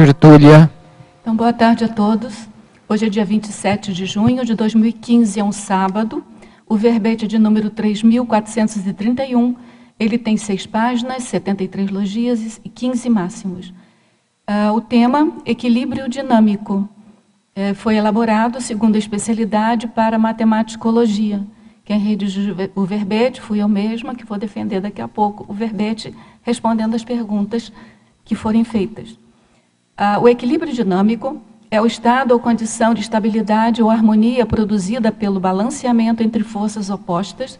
tertúlia. Então, boa tarde a todos. Hoje é dia 27 de junho de 2015, é um sábado. O verbete de número 3.431, ele tem 6 páginas, 73 logias e 15 máximos. O tema, equilíbrio dinâmico, foi elaborado segundo a especialidade para matematicologia. Quem redigiu o verbete fui eu mesma, que vou defender daqui a pouco o verbete, respondendo às perguntas que forem feitas. O equilíbrio dinâmico é o estado ou condição de estabilidade ou harmonia produzida pelo balanceamento entre forças opostas,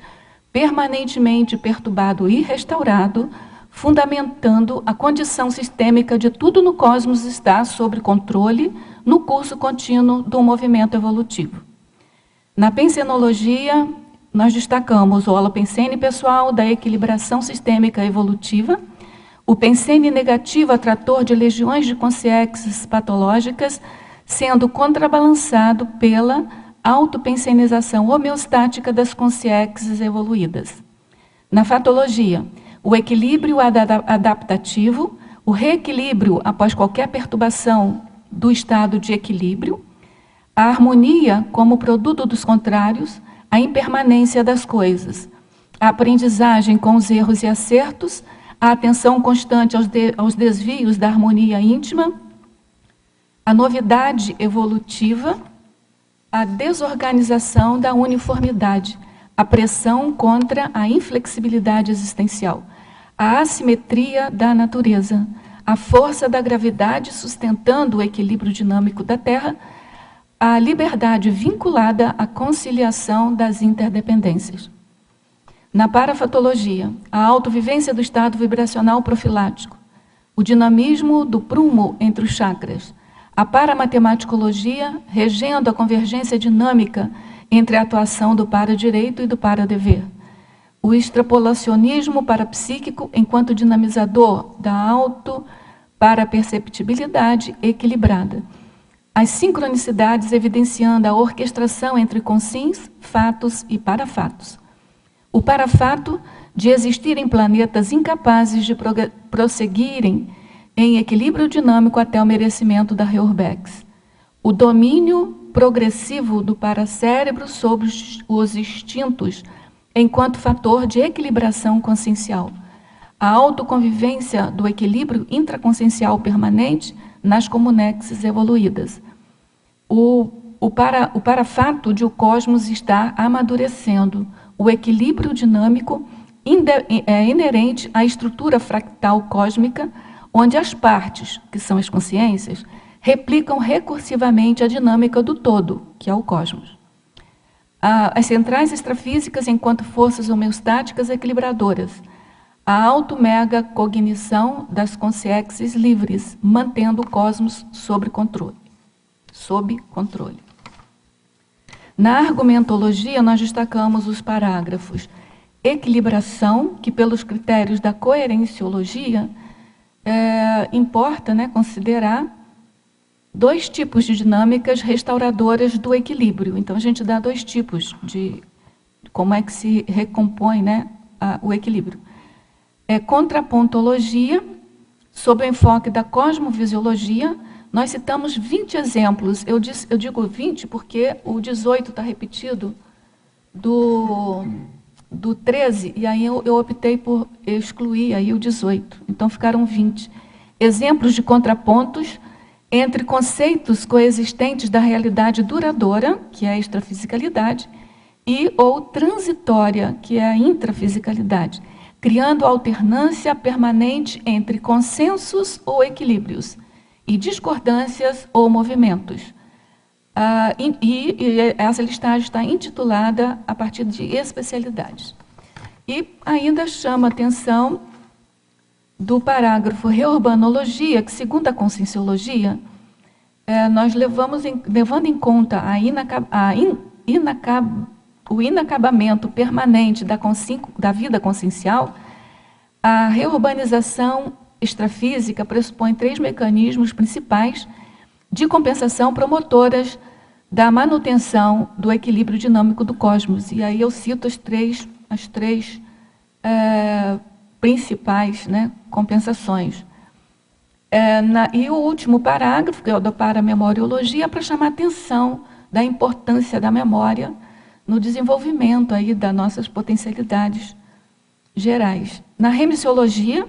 permanentemente perturbado e restaurado, fundamentando a condição sistêmica de tudo no cosmos estar sob controle no curso contínuo do movimento evolutivo. Na pensenologia, nós destacamos o holopensene pessoal da equilibração sistêmica evolutiva, o pensene negativo atrator de legiões de consciências patológicas, sendo contrabalançado pela autopensenização homeostática das consciências evoluídas. Na fatologia, o equilíbrio adaptativo, o reequilíbrio após qualquer perturbação do estado de equilíbrio, a harmonia como produto dos contrários, a impermanência das coisas, a aprendizagem com os erros e acertos, a atenção constante aos desvios da harmonia íntima, a novidade evolutiva, a desorganização da uniformidade, a pressão contra a inflexibilidade existencial, a assimetria da natureza, a força da gravidade sustentando o equilíbrio dinâmico da Terra, a liberdade vinculada à conciliação das interdependências. Na parafatologia, a autovivência do estado vibracional profilático, o dinamismo do prumo entre os chakras, a paramatematiologia, regendo a convergência dinâmica entre a atuação do paradireito e do paradever, o extrapolacionismo parapsíquico enquanto dinamizador da auto-paraperceptibilidade equilibrada, as sincronicidades evidenciando a orquestração entre consins, fatos e parafatos. O parafato de existirem planetas incapazes de prosseguirem em equilíbrio dinâmico até o merecimento da Reurbex. O domínio progressivo do paracérebro sobre os instintos enquanto fator de equilibração consciencial. A autoconvivência do equilíbrio intraconsciencial permanente nas comunexes evoluídas. O parafato de o cosmos estar amadurecendo, o equilíbrio dinâmico é inerente à estrutura fractal cósmica, onde as partes, que são as consciências, replicam recursivamente a dinâmica do todo, que é o cosmos. As centrais extrafísicas enquanto forças homeostáticas equilibradoras, a auto-mega cognição das consciências livres, mantendo o cosmos sob controle. Na argumentologia, nós destacamos os parágrafos equilibração, que pelos critérios da coerenciologia, importa, considerar 2 tipos de dinâmicas restauradoras do equilíbrio. Então, a gente dá 2 tipos de como é que se recompõe o equilíbrio. Contrapontologia, sob o enfoque da cosmovisiologia, nós citamos 20 exemplos. Eu digo 20 porque o 18 está repetido do 13, e aí eu optei por excluir aí o 18. Então, ficaram 20. Exemplos de contrapontos entre conceitos coexistentes da realidade duradoura, que é a extrafisicalidade, e ou transitória, que é a intrafisicalidade, criando alternância permanente entre consensos ou equilíbrios e discordâncias ou movimentos. E essa listagem está intitulada a partir de especialidades. E ainda chama a atenção do parágrafo reurbanologia, que, segundo a conscienciologia, nós levando em conta o inacabamento permanente da vida consciencial, a reurbanização extrafísica pressupõe 3 mecanismos principais de compensação promotoras da manutenção do equilíbrio dinâmico do cosmos. E aí eu cito as três principais compensações. E o último parágrafo, que é o do paramemoriologia, para chamar a atenção da importância da memória no desenvolvimento aí das nossas potencialidades gerais. Na remissiologia,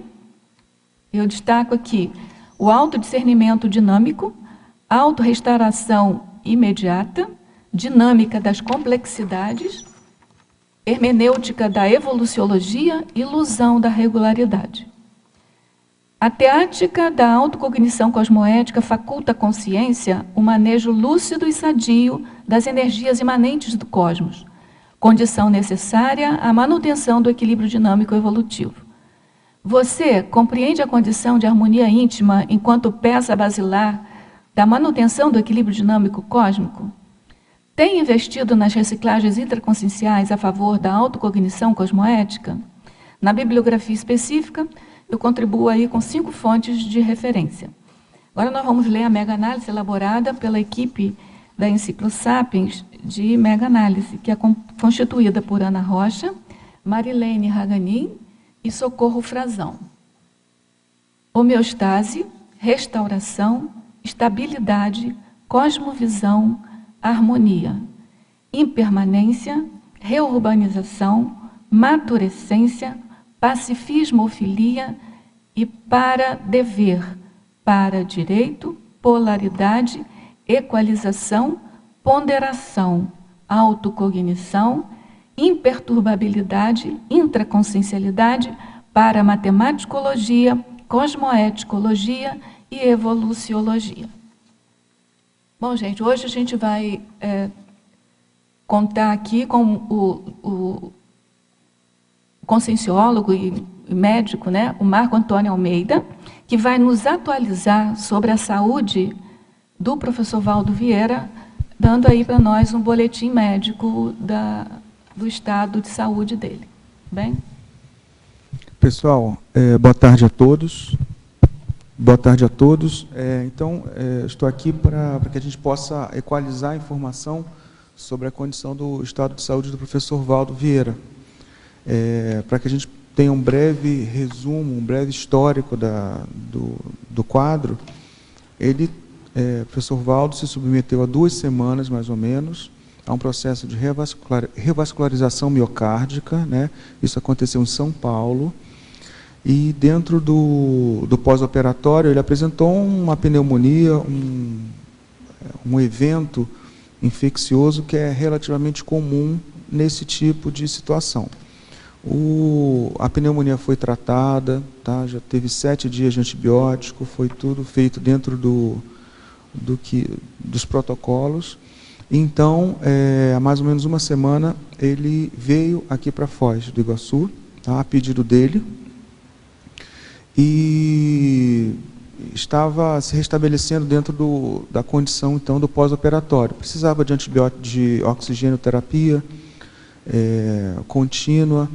eu destaco aqui o autodiscernimento dinâmico, autorrestauração imediata, dinâmica das complexidades, hermenêutica da evoluciologia, ilusão da regularidade. A teática da autocognição cosmoética faculta à consciência o manejo lúcido e sadio das energias imanentes do cosmos, condição necessária à manutenção do equilíbrio dinâmico evolutivo. Você compreende a condição de harmonia íntima enquanto peça basilar da manutenção do equilíbrio dinâmico cósmico? Tem investido nas reciclagens intraconscienciais a favor da autocognição cosmoética? Na bibliografia específica, eu contribuo aí com 5 fontes de referência. Agora nós vamos ler a mega-análise elaborada pela equipe da Enciclo Sapiens de mega-análise, que é constituída por Ana Rocha, Marilene Raganin e Socorro Frazão. Homeostase, restauração, estabilidade, cosmovisão, harmonia, impermanência, reurbanização, maturescência, pacifismofilia e para dever, para direito, polaridade, equalização, ponderação, autocognição, imperturbabilidade, intraconsciencialidade, para matematicologia, cosmoeticologia e evoluciologia. Bom, gente, hoje a gente vai contar aqui com o conscienciólogo e médico, né, o Marco Antônio Almeida, que vai nos atualizar sobre a saúde do professor Valdo Vieira, dando aí para nós um boletim médico do estado de saúde dele. Bem? Pessoal, boa tarde a todos. Boa tarde a todos. Estou aqui para que a gente possa equalizar a informação sobre a condição do estado de saúde do professor Valdo Vieira. Para que a gente tenha um breve resumo, um breve histórico do quadro, o professor Valdo se submeteu há 2 semanas, mais ou menos, a um processo de revascularização miocárdica, né? Isso aconteceu em São Paulo, e dentro do pós-operatório ele apresentou uma pneumonia, um evento infeccioso que é relativamente comum nesse tipo de situação. A pneumonia foi tratada, tá? Já teve 7 dias de antibiótico, foi tudo feito dentro dos protocolos. Então, há mais ou menos uma semana, ele veio aqui para Foz do Iguaçu, tá? A pedido dele, e estava se restabelecendo dentro da condição, então, do pós-operatório. Precisava de antibiótico, de oxigenoterapia contínua,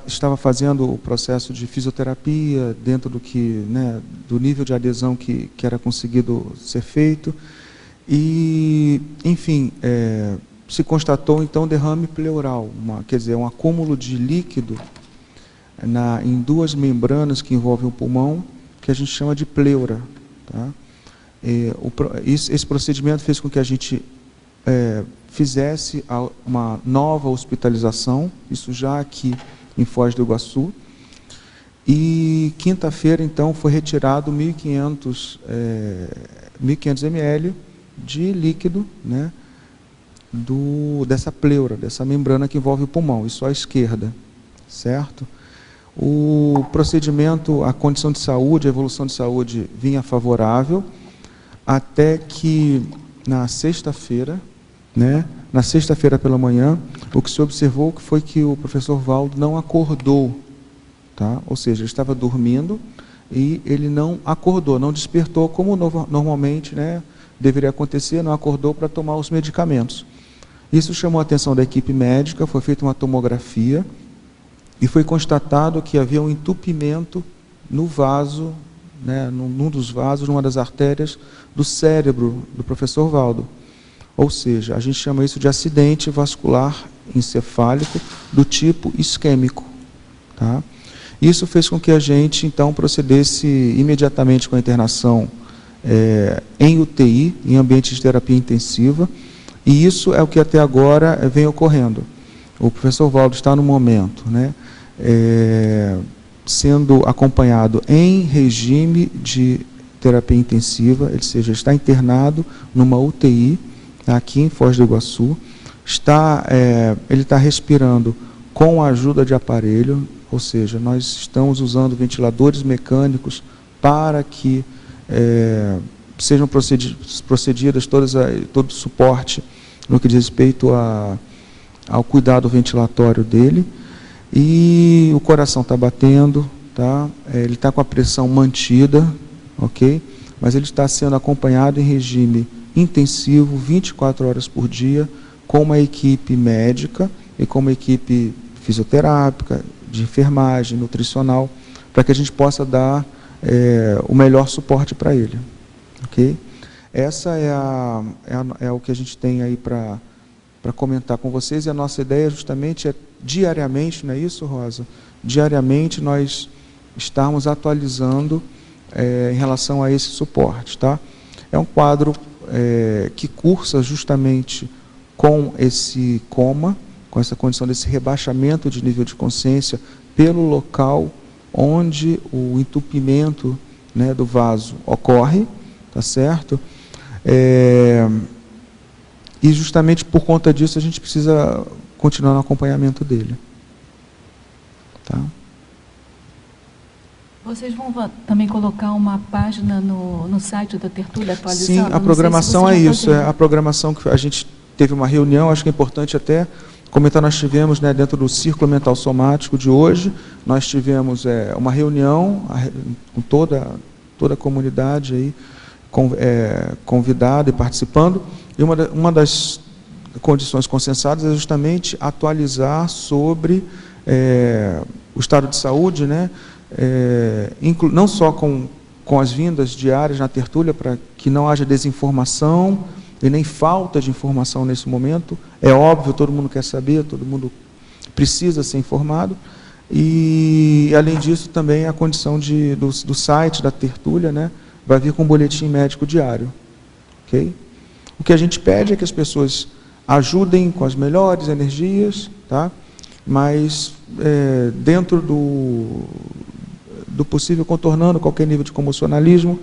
estava fazendo o processo de fisioterapia dentro do nível de adesão que era conseguido ser feito, e, enfim, se constatou, então, derrame pleural, quer dizer, um acúmulo de líquido em 2 membranas que envolvem o pulmão, que a gente chama de pleura. Tá? Esse procedimento fez com que a gente fizesse uma nova hospitalização, isso já aqui em Foz do Iguaçu, e quinta-feira, então, foi retirado 1.500 ml de líquido, né, dessa pleura, dessa membrana que envolve o pulmão, isso à esquerda, certo? O procedimento, a condição de saúde, a evolução de saúde vinha favorável, até que na sexta-feira, né, na sexta-feira pela manhã, o que se observou foi que o professor Valdo não acordou, tá? Ou seja, ele estava dormindo e ele não acordou, não despertou como normalmente, né, deveria acontecer, não acordou para tomar os medicamentos. Isso chamou a atenção da equipe médica, foi feita uma tomografia e foi constatado que havia um entupimento no vaso, né, num dos vasos, numa das artérias do cérebro do professor Valdo. Ou seja, a gente chama isso de acidente vascular encefálico do tipo isquêmico. Tá? Isso fez com que a gente, então, procedesse imediatamente com a internação em UTI, em ambiente de terapia intensiva, e isso é o que até agora vem ocorrendo. O professor Valdo está no momento, né, sendo acompanhado em regime de terapia intensiva, ou seja, está internado numa UTI, aqui em Foz do Iguaçu, ele está respirando com a ajuda de aparelho, ou seja, nós estamos usando ventiladores mecânicos para que sejam procedidas todo o suporte no que diz respeito ao cuidado ventilatório dele, e o coração está batendo, tá? Ele está com a pressão mantida, ok? Mas ele está sendo acompanhado em regime intensivo, 24 horas por dia, com uma equipe médica e com uma equipe fisioterápica, de enfermagem, nutricional, para que a gente possa dar o melhor suporte para ele, ok? Essa é o que a gente tem aí para comentar com vocês, e a nossa ideia justamente é diariamente, não é isso, Rosa? Diariamente nós estarmos atualizando em relação a esse suporte, tá? É um quadro que cursa justamente com esse coma, com essa condição desse rebaixamento de nível de consciência pelo local onde o entupimento, né, do vaso ocorre, tá certo? E justamente por conta disso a gente precisa continuar no acompanhamento dele. Tá? Vocês vão também colocar uma página no site da Tertúlia atualizada? Sim, a programação é isso. É a programação que a gente teve uma reunião, acho que é importante até comentar, nós tivemos, né, dentro do Círculo Mental Somático de hoje, nós tivemos uma reunião com toda a comunidade aí, convidada e participando, e uma das condições consensadas é justamente atualizar sobre o estado de saúde, né, não só com as vindas diárias na tertúlia, para que não haja desinformação e nem falta de informação nesse momento. É óbvio, todo mundo quer saber, todo mundo precisa ser informado, e além disso também a condição do site da tertúlia, né, vai vir com um boletim médico diário, ok? O que a gente pede é que as pessoas ajudem com as melhores energias, tá? Mas dentro do possível, contornando qualquer nível de comocionalismo,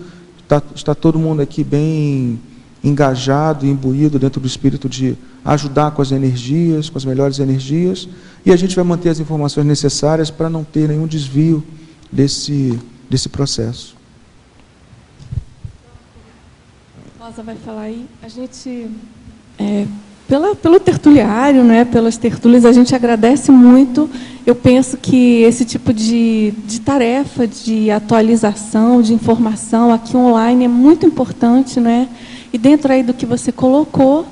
está todo mundo aqui bem engajado e imbuído dentro do espírito de ajudar com as energias, com as melhores energias, e a gente vai manter as informações necessárias para não ter nenhum desvio desse processo. Rosa vai falar aí. A gente, pelo tertuliário, né, pelas tertúlias, a gente agradece muito. Eu penso que esse tipo de tarefa de atualização, de informação aqui online é muito importante, né? E dentro aí do que você colocou,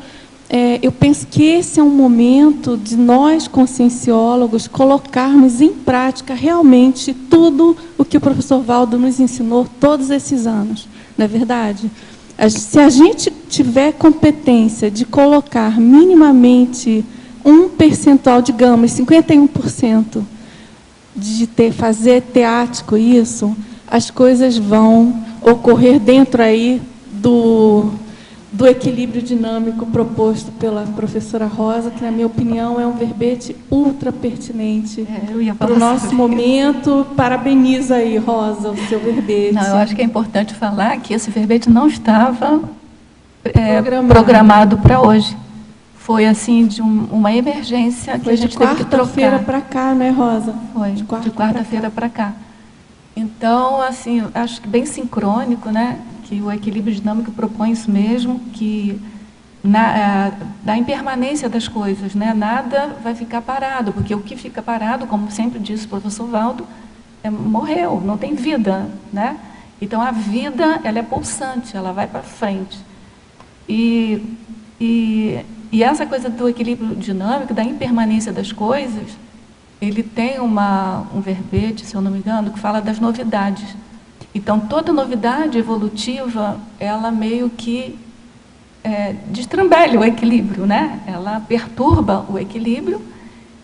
eu penso que esse é um momento de nós, conscienciólogos, colocarmos em prática realmente tudo o que o professor Valdo nos ensinou todos esses anos, não é verdade? Se a gente tiver competência de colocar minimamente um percentual, digamos, 51%, de fazer teático isso, as coisas vão ocorrer dentro aí do equilíbrio dinâmico proposto pela professora Rosa, que, na minha opinião, é um verbete ultra pertinente para o nosso momento. Parabenizo aí, Rosa, o seu verbete. Não, eu acho que é importante falar que esse verbete não estava programado para hoje. Foi, assim, de uma emergência que a gente teve que trocar. De quarta-feira para cá, né, Rosa? Foi, de quarta-feira para cá. Então, assim, acho que bem sincrônico, né? Que o equilíbrio dinâmico propõe isso mesmo, que da impermanência das coisas, né? Nada vai ficar parado, porque o que fica parado, como sempre disse o professor Valdo, morreu, não tem vida, né? Então a vida, ela é pulsante, ela vai para frente. E essa coisa do equilíbrio dinâmico, da impermanência das coisas, ele tem um verbete, se eu não me engano, que fala das novidades. Então, toda novidade evolutiva, ela meio que destrambelha o equilíbrio, né? Ela perturba o equilíbrio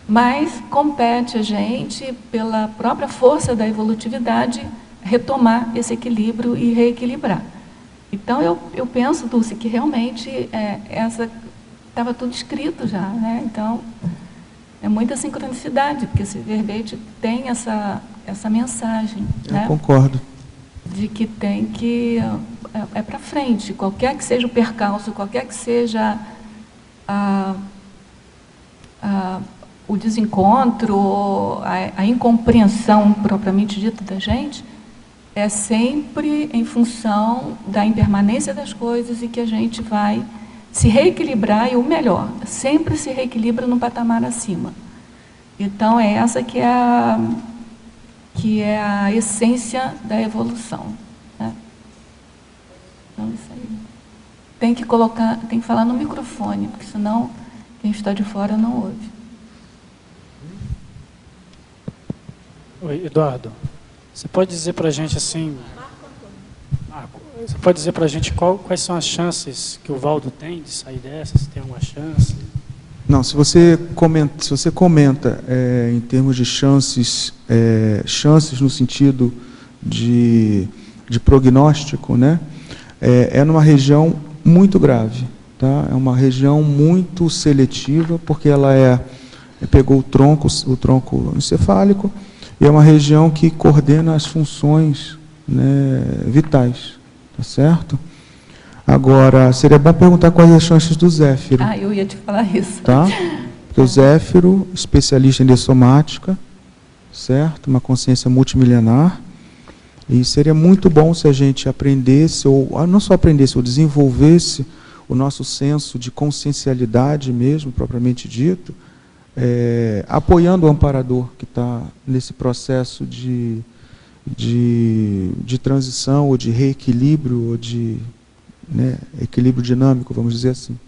mas compete a gente, pela própria força da evolutividade, retomar esse equilíbrio e reequilibrar. Então, eu penso, Dulce, que realmente estava tudo escrito já, né? Então, é muita sincronicidade, porque esse verbete tem essa mensagem, né? Concordo. De que tem que... é para frente, qualquer que seja o percalço, qualquer que seja o desencontro, a incompreensão propriamente dita da gente, é sempre em função da impermanência das coisas e que a gente vai se reequilibrar, e o melhor, sempre se reequilibra num patamar acima. Então, é essa que é a essência da evolução, né? Então, isso aí. Tem que falar no microfone, porque senão quem está de fora não ouve. Oi, Eduardo. Você pode dizer para a gente assim... Você pode dizer para a gente quais são as chances que o Valdo tem de sair dessa? Se tem alguma chance? Não, se você comenta em termos de chances no sentido de prognóstico, né? É numa região muito grave, tá? É uma região muito seletiva, porque ela pegou o tronco encefálico, e é uma região que coordena as funções, né, vitais, tá certo? Agora, seria bom perguntar quais as chances do Zéfiro. Eu ia te falar isso. Tá? Porque o Zéfiro, especialista em dessomática, certo? Uma consciência multimilenar, e seria muito bom se a gente aprendesse, ou não só aprendesse, ou desenvolvesse o nosso senso de consciencialidade mesmo, propriamente dito, apoiando o amparador que está nesse processo de transição, ou de reequilíbrio, ou de, né, equilíbrio dinâmico, vamos dizer assim.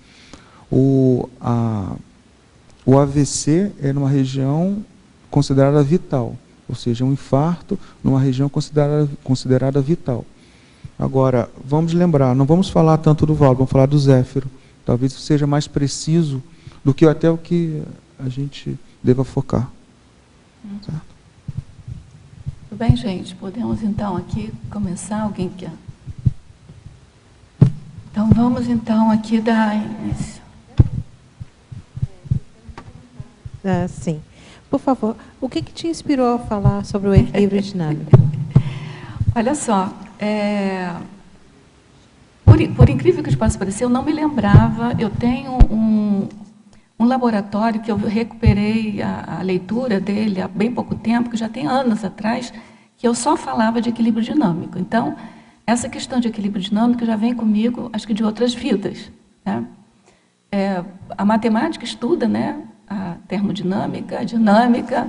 O AVC é numa região considerada vital, ou seja, um infarto numa região considerada vital. Agora, vamos lembrar, não vamos falar tanto do Valdo, vamos falar do Zéfiro. Talvez isso seja mais preciso do que até o que a gente deva focar. Certo? Tudo bem, gente? Podemos, então, aqui começar? Alguém quer? Então, vamos, então, aqui dar início. Sim. Por favor, o que te inspirou a falar sobre o equilíbrio dinâmico? Olha só, por incrível que te possa parecer, eu não me lembrava, eu tenho um laboratório que eu recuperei a leitura dele há bem pouco tempo, que já tem anos atrás, que eu só falava de equilíbrio dinâmico. Então, essa questão de equilíbrio dinâmico já vem comigo, acho que de outras vidas, né? A matemática estuda, né, a termodinâmica, a dinâmica,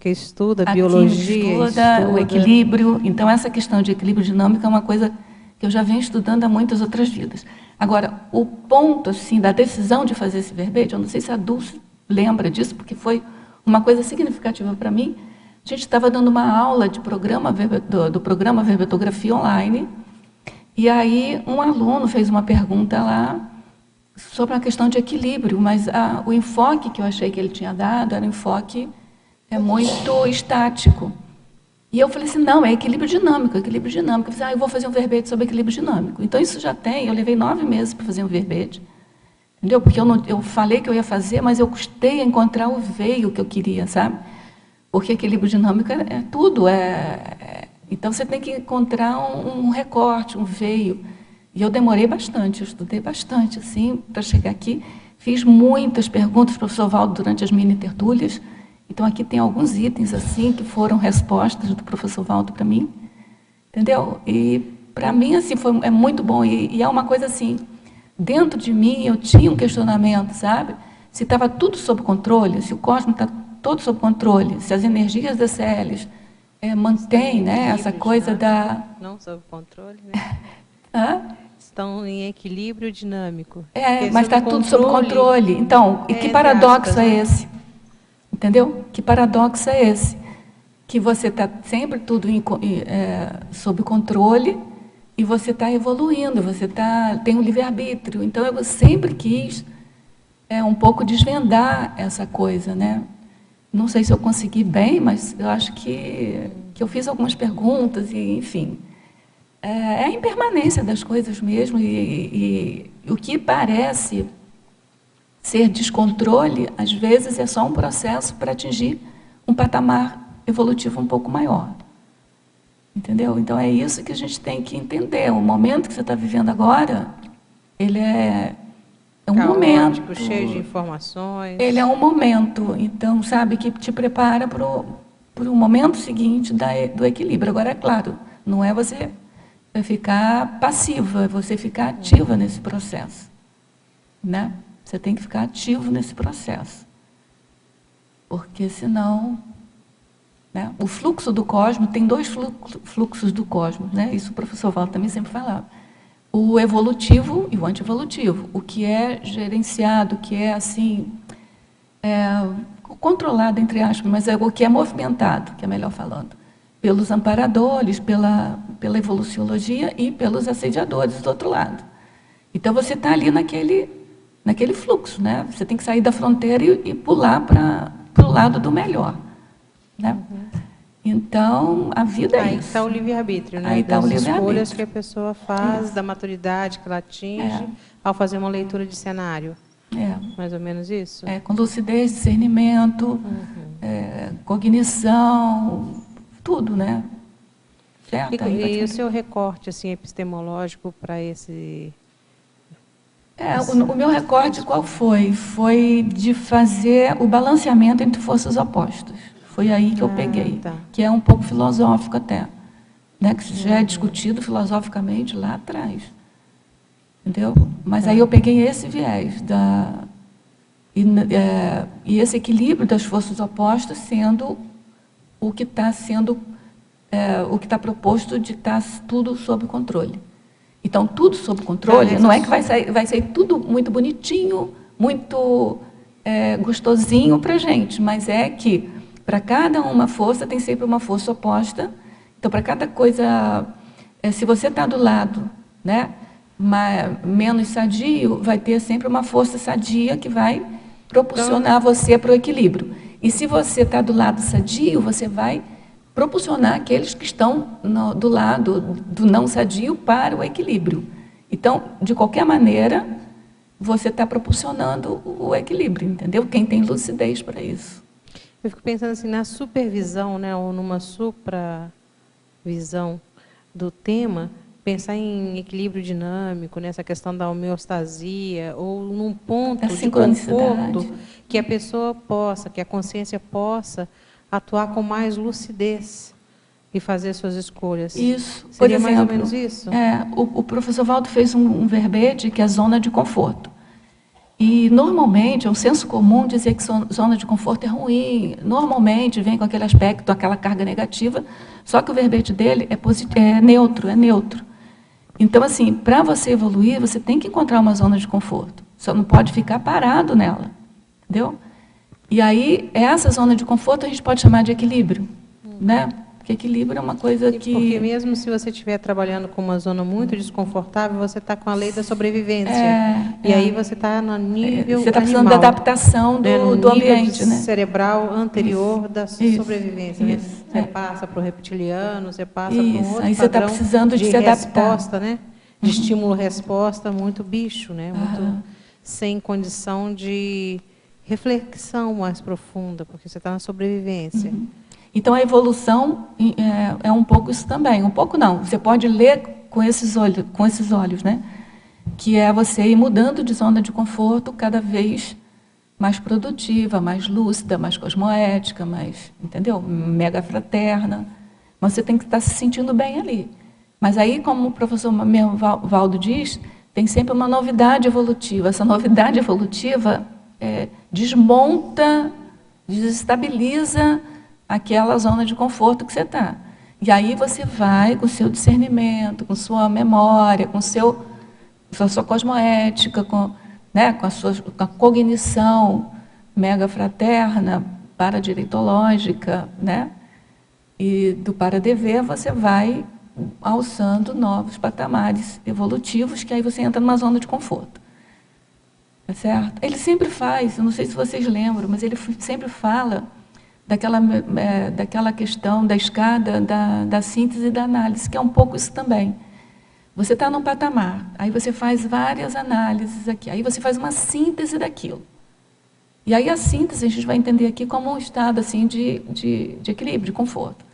Que estuda, a biologia, estuda o equilíbrio. Então, essa questão de equilíbrio dinâmico é uma coisa que eu já venho estudando há muitas outras vidas. Agora, o ponto, assim, da decisão de fazer esse verbete, eu não sei se a Dulce lembra disso, porque foi uma coisa significativa para mim. A gente estava dando uma aula de do programa Verbetografia Online, e aí um aluno fez uma pergunta lá sobre a questão de equilíbrio, mas o enfoque que eu achei que ele tinha dado era um enfoque muito estático. E eu falei assim, não, é equilíbrio dinâmico, equilíbrio dinâmico. Eu falei, eu vou fazer um verbete sobre equilíbrio dinâmico. Então, isso já tem, eu levei 9 meses para fazer um verbete, entendeu? Porque eu falei que eu ia fazer, mas eu custei a encontrar o veio que eu queria, sabe? Porque equilíbrio dinâmico é tudo, então você tem que encontrar um recorte, um veio. E eu demorei bastante, eu estudei bastante, assim, para chegar aqui. Fiz muitas perguntas para o professor Valdo durante as mini-tertúlias. Então, aqui tem alguns itens, assim, que foram respostas do professor Valdo para mim, entendeu? E, para mim, assim, é muito bom. E é uma coisa, assim, dentro de mim, eu tinha um questionamento, sabe? Se estava tudo sob controle, se o cosmos está todo sob controle, se as energias das CLs mantêm, né, essa coisa da... Não sob controle, né? Estão em equilíbrio dinâmico. Mas está tudo sob controle. Então, e que paradoxo é esse? Entendeu? Que paradoxo é esse? Que você está sempre tudo sob controle e você está evoluindo, você tem um livre-arbítrio. Então, eu sempre quis um pouco desvendar essa coisa, né? Não sei se eu consegui bem, mas eu acho que eu fiz algumas perguntas e, enfim, é a impermanência das coisas mesmo e o que parece ser descontrole, às vezes é só um processo para atingir um patamar evolutivo um pouco maior. Entendeu? Então é isso que a gente tem que entender. O momento que você está vivendo agora, ele é um caótico, momento. cheio de informações. Ele é um momento, então, sabe, que te prepara para o momento seguinte do equilíbrio. Agora, é claro, não é você ficar passiva, é você ficar ativa nesse processo. Né? Você tem que ficar ativo nesse processo. Porque, senão... Né? O fluxo do cosmos, tem dois fluxos do cosmos, né? Isso o professor Valdo também sempre falava. O evolutivo e o antievolutivo. O que é gerenciado, o que é assim, controlado, entre aspas, mas é o que é movimentado, que é melhor falando, pelos amparadores, pela evoluciologia e pelos assediadores do outro lado. Então você está ali naquele fluxo, né? Você tem que sair da fronteira e pular para o lado do melhor. Né? Então, a vida é isso. Aí está o livre-arbítrio, né? Aí está o livre-arbítrio. Escolhas que a pessoa faz, da maturidade que ela atinge, ao fazer uma leitura de cenário. Mais ou menos isso? Com lucidez, discernimento, cognição, tudo, né? Certo? E o seu recorte assim, epistemológico para esse... O meu recorte qual foi? Foi de fazer o balanceamento entre forças opostas. Foi aí que eu peguei, que é um pouco filosófico até, né? Que já é discutido filosoficamente lá atrás, entendeu? Mas aí eu peguei esse viés e esse equilíbrio das forças opostas sendo o que está proposto de estar tudo sob controle. Então tudo sob controle não é que vai sair tudo muito bonitinho, muito gostosinho para a gente, mas é que para cada uma força, tem sempre uma força oposta. Então, para cada coisa, se você está do lado, né, menos sadio, vai ter sempre uma força sadia que vai propulsionar você para o equilíbrio. E se você está do lado sadio, você vai propulsionar aqueles que estão do lado do não sadio para o equilíbrio. Então, de qualquer maneira, você está propulsionando o equilíbrio, entendeu? Quem tem lucidez para isso. Eu fico pensando assim, na supervisão, né, ou numa supravisão do tema, pensar em equilíbrio dinâmico, nessa questão da homeostasia, ou num ponto de conforto que a pessoa possa, que a consciência possa atuar com mais lucidez e fazer suas escolhas. Isso. Seria mais ou menos isso? O professor Valdo fez um verbete que é zona de conforto. E, normalmente, é um senso comum dizer que zona de conforto é ruim. Normalmente, vem com aquele aspecto, aquela carga negativa, só que o verbete dele é neutro. Então, assim, para você evoluir, você tem que encontrar uma zona de conforto. Só não pode ficar parado nela, entendeu? E aí, essa zona de conforto a gente pode chamar de equilíbrio, né? Porque equilíbrio é uma coisa que... Porque mesmo se você estiver trabalhando com uma zona muito desconfortável, você está com a lei da sobrevivência. E aí você está no nível Você está precisando da adaptação do ambiente, né? Cerebral anterior da sobrevivência. Né? Você passa para o reptiliano, você passa para um outro aí você está precisando de se adaptar. Resposta, né? De estímulo-resposta muito bicho, né? Muito sem condição de reflexão mais profunda, porque você está na sobrevivência. Então, a evolução é um pouco isso também. Um pouco não. Você pode ler com esses olhos, né? Que é você ir mudando de zona de conforto cada vez mais produtiva, mais lúcida, mais cosmoética, mais, entendeu? Mega fraterna. Mas você tem que estar se sentindo bem ali. Mas aí, como o professor Valdo diz, tem sempre uma novidade evolutiva. Essa novidade evolutiva desmonta, desestabiliza aquela zona de conforto que você está. E aí você vai com o seu discernimento, com sua memória, com a sua cosmoética, com a cognição mega fraterna, paradireitológica, né? E do para-dever você vai alçando novos patamares evolutivos, que aí você entra numa zona de conforto. Tá certo? Ele sempre faz, eu não sei se vocês lembram, mas ele sempre fala daquela questão da escada, da síntese e da análise, que é um pouco isso também. Você está num patamar, aí você faz várias análises aqui, aí você faz uma síntese daquilo. E aí a síntese a gente vai entender aqui como um estado assim, de equilíbrio, de conforto.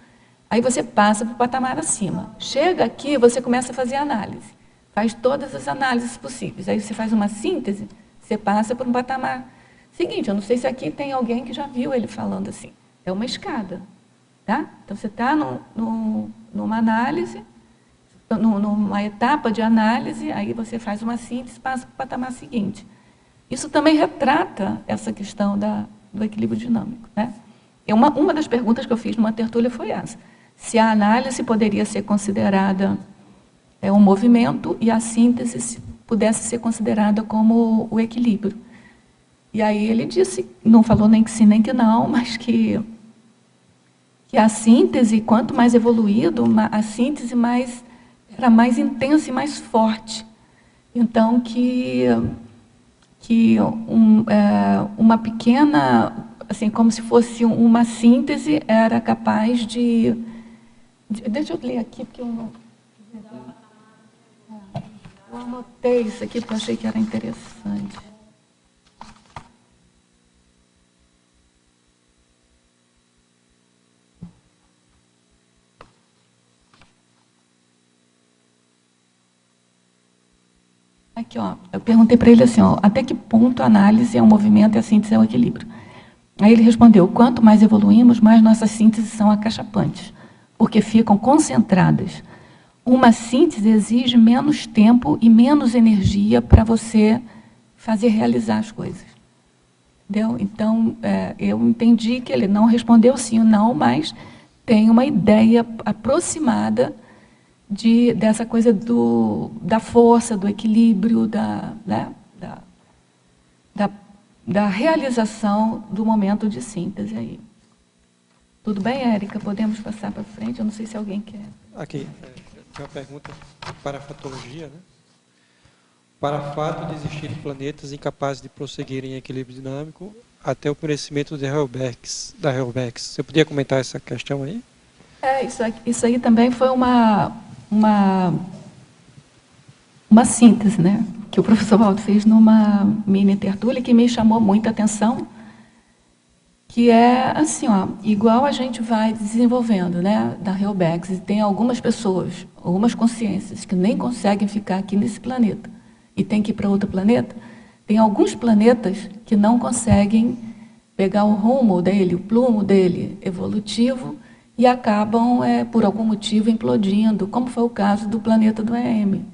Aí você passa para o patamar acima. Chega aqui, você começa a fazer análise. Faz todas as análises possíveis. Aí você faz uma síntese, você passa para um patamar seguinte. Eu não sei se aqui tem alguém que já viu ele falando assim. É uma escada. Tá? Então você está numa análise, numa etapa de análise, aí você faz uma síntese e passa para o patamar seguinte. Isso também retrata essa questão do equilíbrio dinâmico. Né? Uma das perguntas que eu fiz numa tertúlia foi essa. Se a análise poderia ser considerada um movimento e a síntese pudesse ser considerada como o equilíbrio. E aí ele disse, não falou nem que sim nem que não, mas que a síntese, quanto mais evoluído, a síntese era mais intensa e mais forte. Então, uma pequena, assim, como se fosse uma síntese, era capaz de... Deixa eu ler aqui, porque eu não... Eu anotei isso aqui porque eu achei que era interessante. Aqui, ó, eu perguntei para ele assim, ó, até que ponto a análise é um movimento e a síntese é um equilíbrio? Aí ele respondeu, quanto mais evoluímos, mais nossas sínteses são acachapantes, porque ficam concentradas. Uma síntese exige menos tempo e menos energia para você realizar as coisas. Entendeu? Então, eu entendi que ele não respondeu sim ou não, mas tem uma ideia aproximada dessa coisa da força, do equilíbrio, da realização do momento de síntese aí. Tudo bem, Érica? Podemos passar para frente? Eu não sei se alguém quer. Aqui, tem uma pergunta para a fatologia, né? Para o fato de existirem planetas incapazes de prosseguir em equilíbrio dinâmico até o conhecimento da Helbergs. Você podia comentar essa questão aí? Isso aí também foi uma síntese, né? Que o professor Valdo fez numa mini tertúlia que me chamou muita atenção, que é assim, ó, igual a gente vai desenvolvendo, né, da Helbergs, e tem algumas pessoas, algumas consciências que nem conseguem ficar aqui nesse planeta e tem que ir para outro planeta. Tem alguns planetas que não conseguem pegar o rumo dele, o plumo dele evolutivo e acabam, por algum motivo, implodindo, como foi o caso do planeta do EM,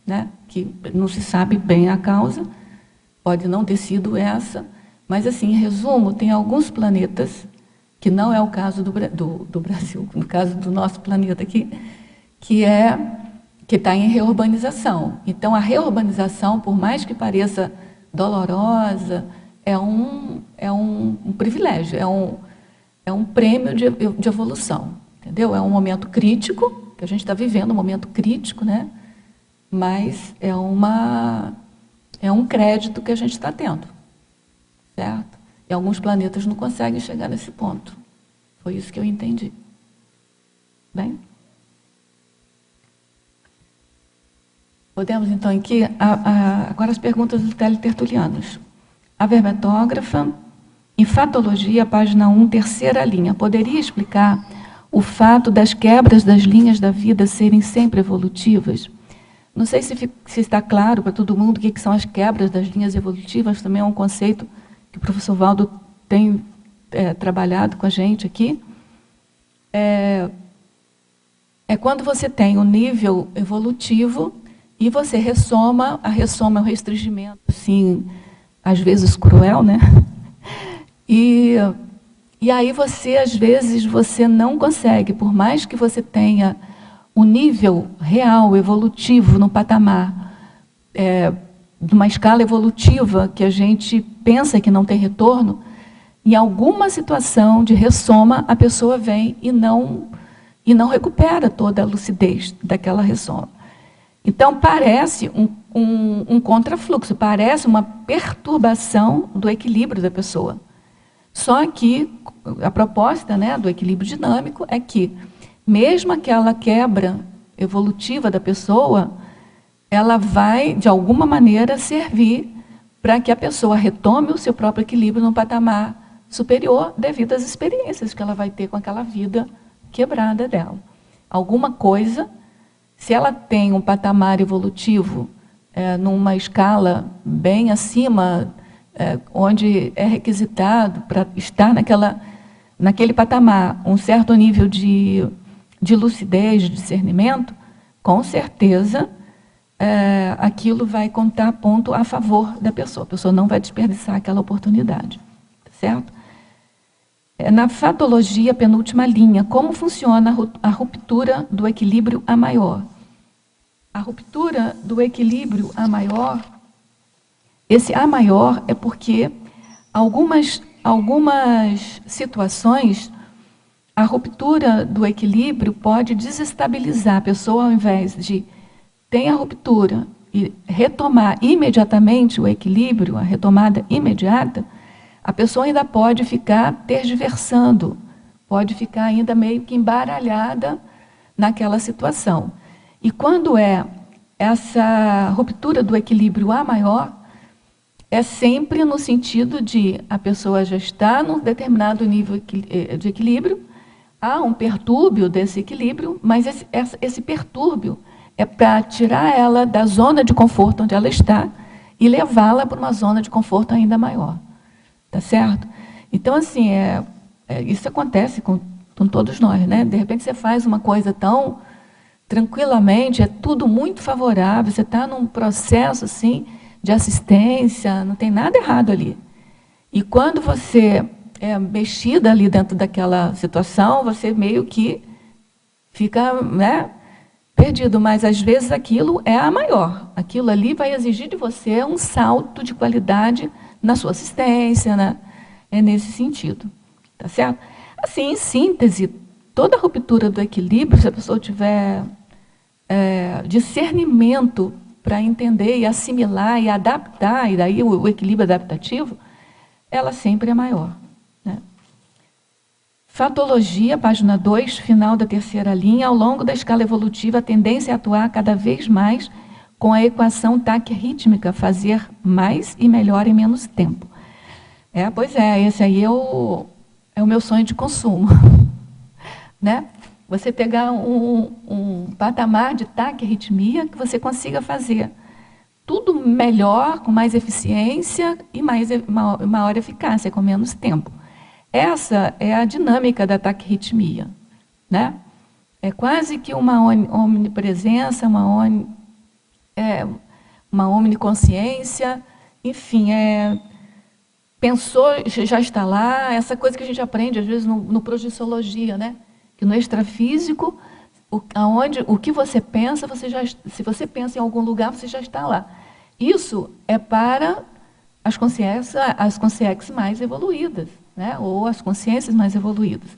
né, que não se sabe bem a causa, pode não ter sido essa, mas, assim, em resumo, tem alguns planetas, que não é o caso do Brasil, no caso do nosso planeta aqui, que está em reurbanização. Então, a reurbanização, por mais que pareça dolorosa, é um privilégio, é um prêmio de evolução, entendeu? É um momento crítico, que a gente está vivendo um momento crítico, né? Mas é um crédito que a gente está tendo. Certo? E alguns planetas não conseguem chegar nesse ponto. Foi isso que eu entendi. Bem? Podemos, então, aqui, agora as perguntas dos teletertulianos. A verbetógrafa, em Fatologia, página 1, terceira linha, poderia explicar o fato das quebras das linhas da vida serem sempre evolutivas? Não sei se está claro para todo mundo o que são as quebras das linhas evolutivas, também é um conceito que o professor Valdo tem trabalhado com a gente aqui. É quando você tem um nível evolutivo e você ressoma, a ressoma é um restringimento, assim, às vezes cruel, né? E aí você, às vezes, você não consegue, por mais que você tenha um nível real, evolutivo, no patamar, de uma escala evolutiva que a gente pensa que não tem retorno, em alguma situação de ressoma, a pessoa vem e não recupera toda a lucidez daquela ressoma. Então, parece um contrafluxo, parece uma perturbação do equilíbrio da pessoa. Só que a proposta, né, do equilíbrio dinâmico é que, mesmo aquela quebra evolutiva da pessoa, ela vai, de alguma maneira, servir para que a pessoa retome o seu próprio equilíbrio num patamar superior devido às experiências que ela vai ter com aquela vida quebrada dela. Alguma coisa, se ela tem um patamar evolutivo numa escala bem acima, onde é requisitado para estar naquele patamar um certo nível de lucidez, de discernimento, com certeza aquilo vai contar ponto a favor da pessoa. A pessoa não vai desperdiçar aquela oportunidade, certo? Na fatologia, penúltima linha, como funciona a ruptura do equilíbrio A maior? A ruptura do equilíbrio A maior, esse A maior é porque algumas situações, a ruptura do equilíbrio pode desestabilizar a pessoa, ao invés de ter a ruptura e retomar imediatamente o equilíbrio, a retomada imediata, a pessoa ainda pode ficar tergiversando, pode ficar ainda meio que embaralhada naquela situação. E quando é essa ruptura do equilíbrio A maior, é sempre no sentido de a pessoa já está num determinado nível de equilíbrio, há um pertúrbio desse equilíbrio, mas esse pertúrbio é para tirar ela da zona de conforto onde ela está e levá-la para uma zona de conforto ainda maior. Tá certo? Então, assim, isso acontece com todos nós, né? De repente você faz uma coisa tão tranquilamente, é tudo muito favorável, você está num processo, assim, de assistência, não tem nada errado ali. E quando você é mexida ali dentro daquela situação, você meio que fica, né, perdido, mas às vezes aquilo é a maior. Aquilo ali vai exigir de você um salto de qualidade na sua assistência, né? É nesse sentido, tá certo? Assim, em síntese, toda ruptura do equilíbrio, se a pessoa tiver discernimento para entender e assimilar e adaptar, e daí o equilíbrio adaptativo, ela sempre é maior, né? Fatologia, página 2, final da terceira linha, ao longo da escala evolutiva, a tendência é atuar cada vez mais com a equação taquirrítmica, fazer mais e melhor em menos tempo. Pois é, esse aí é o meu sonho de consumo. Né? Você pegar um patamar de taquirritmia que você consiga fazer tudo melhor, com mais eficiência e maior eficácia, com menos tempo. Essa é a dinâmica da taquirritmia. Né? É quase que uma omnipresença, uma omniconsciência, enfim, pensou, já está lá, essa coisa que a gente aprende, às vezes, no projeciologia, né? Que no extrafísico, o que você pensa, se você pensa em algum lugar, você já está lá. Isso é para as consciências mais evoluídas, né? Ou as consciências mais evoluídas.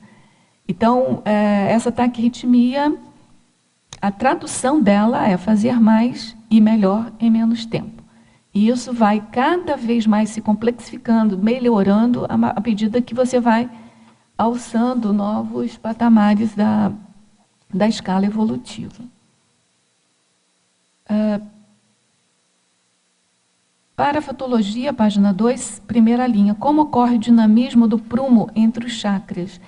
Então, essa taquirritmia, a tradução dela é fazer mais e melhor em menos tempo. E isso vai cada vez mais se complexificando, melhorando à medida que você vai alçando novos patamares da escala evolutiva. Para a fatologia, página 2, primeira linha. Como ocorre o dinamismo do prumo entre os chakras?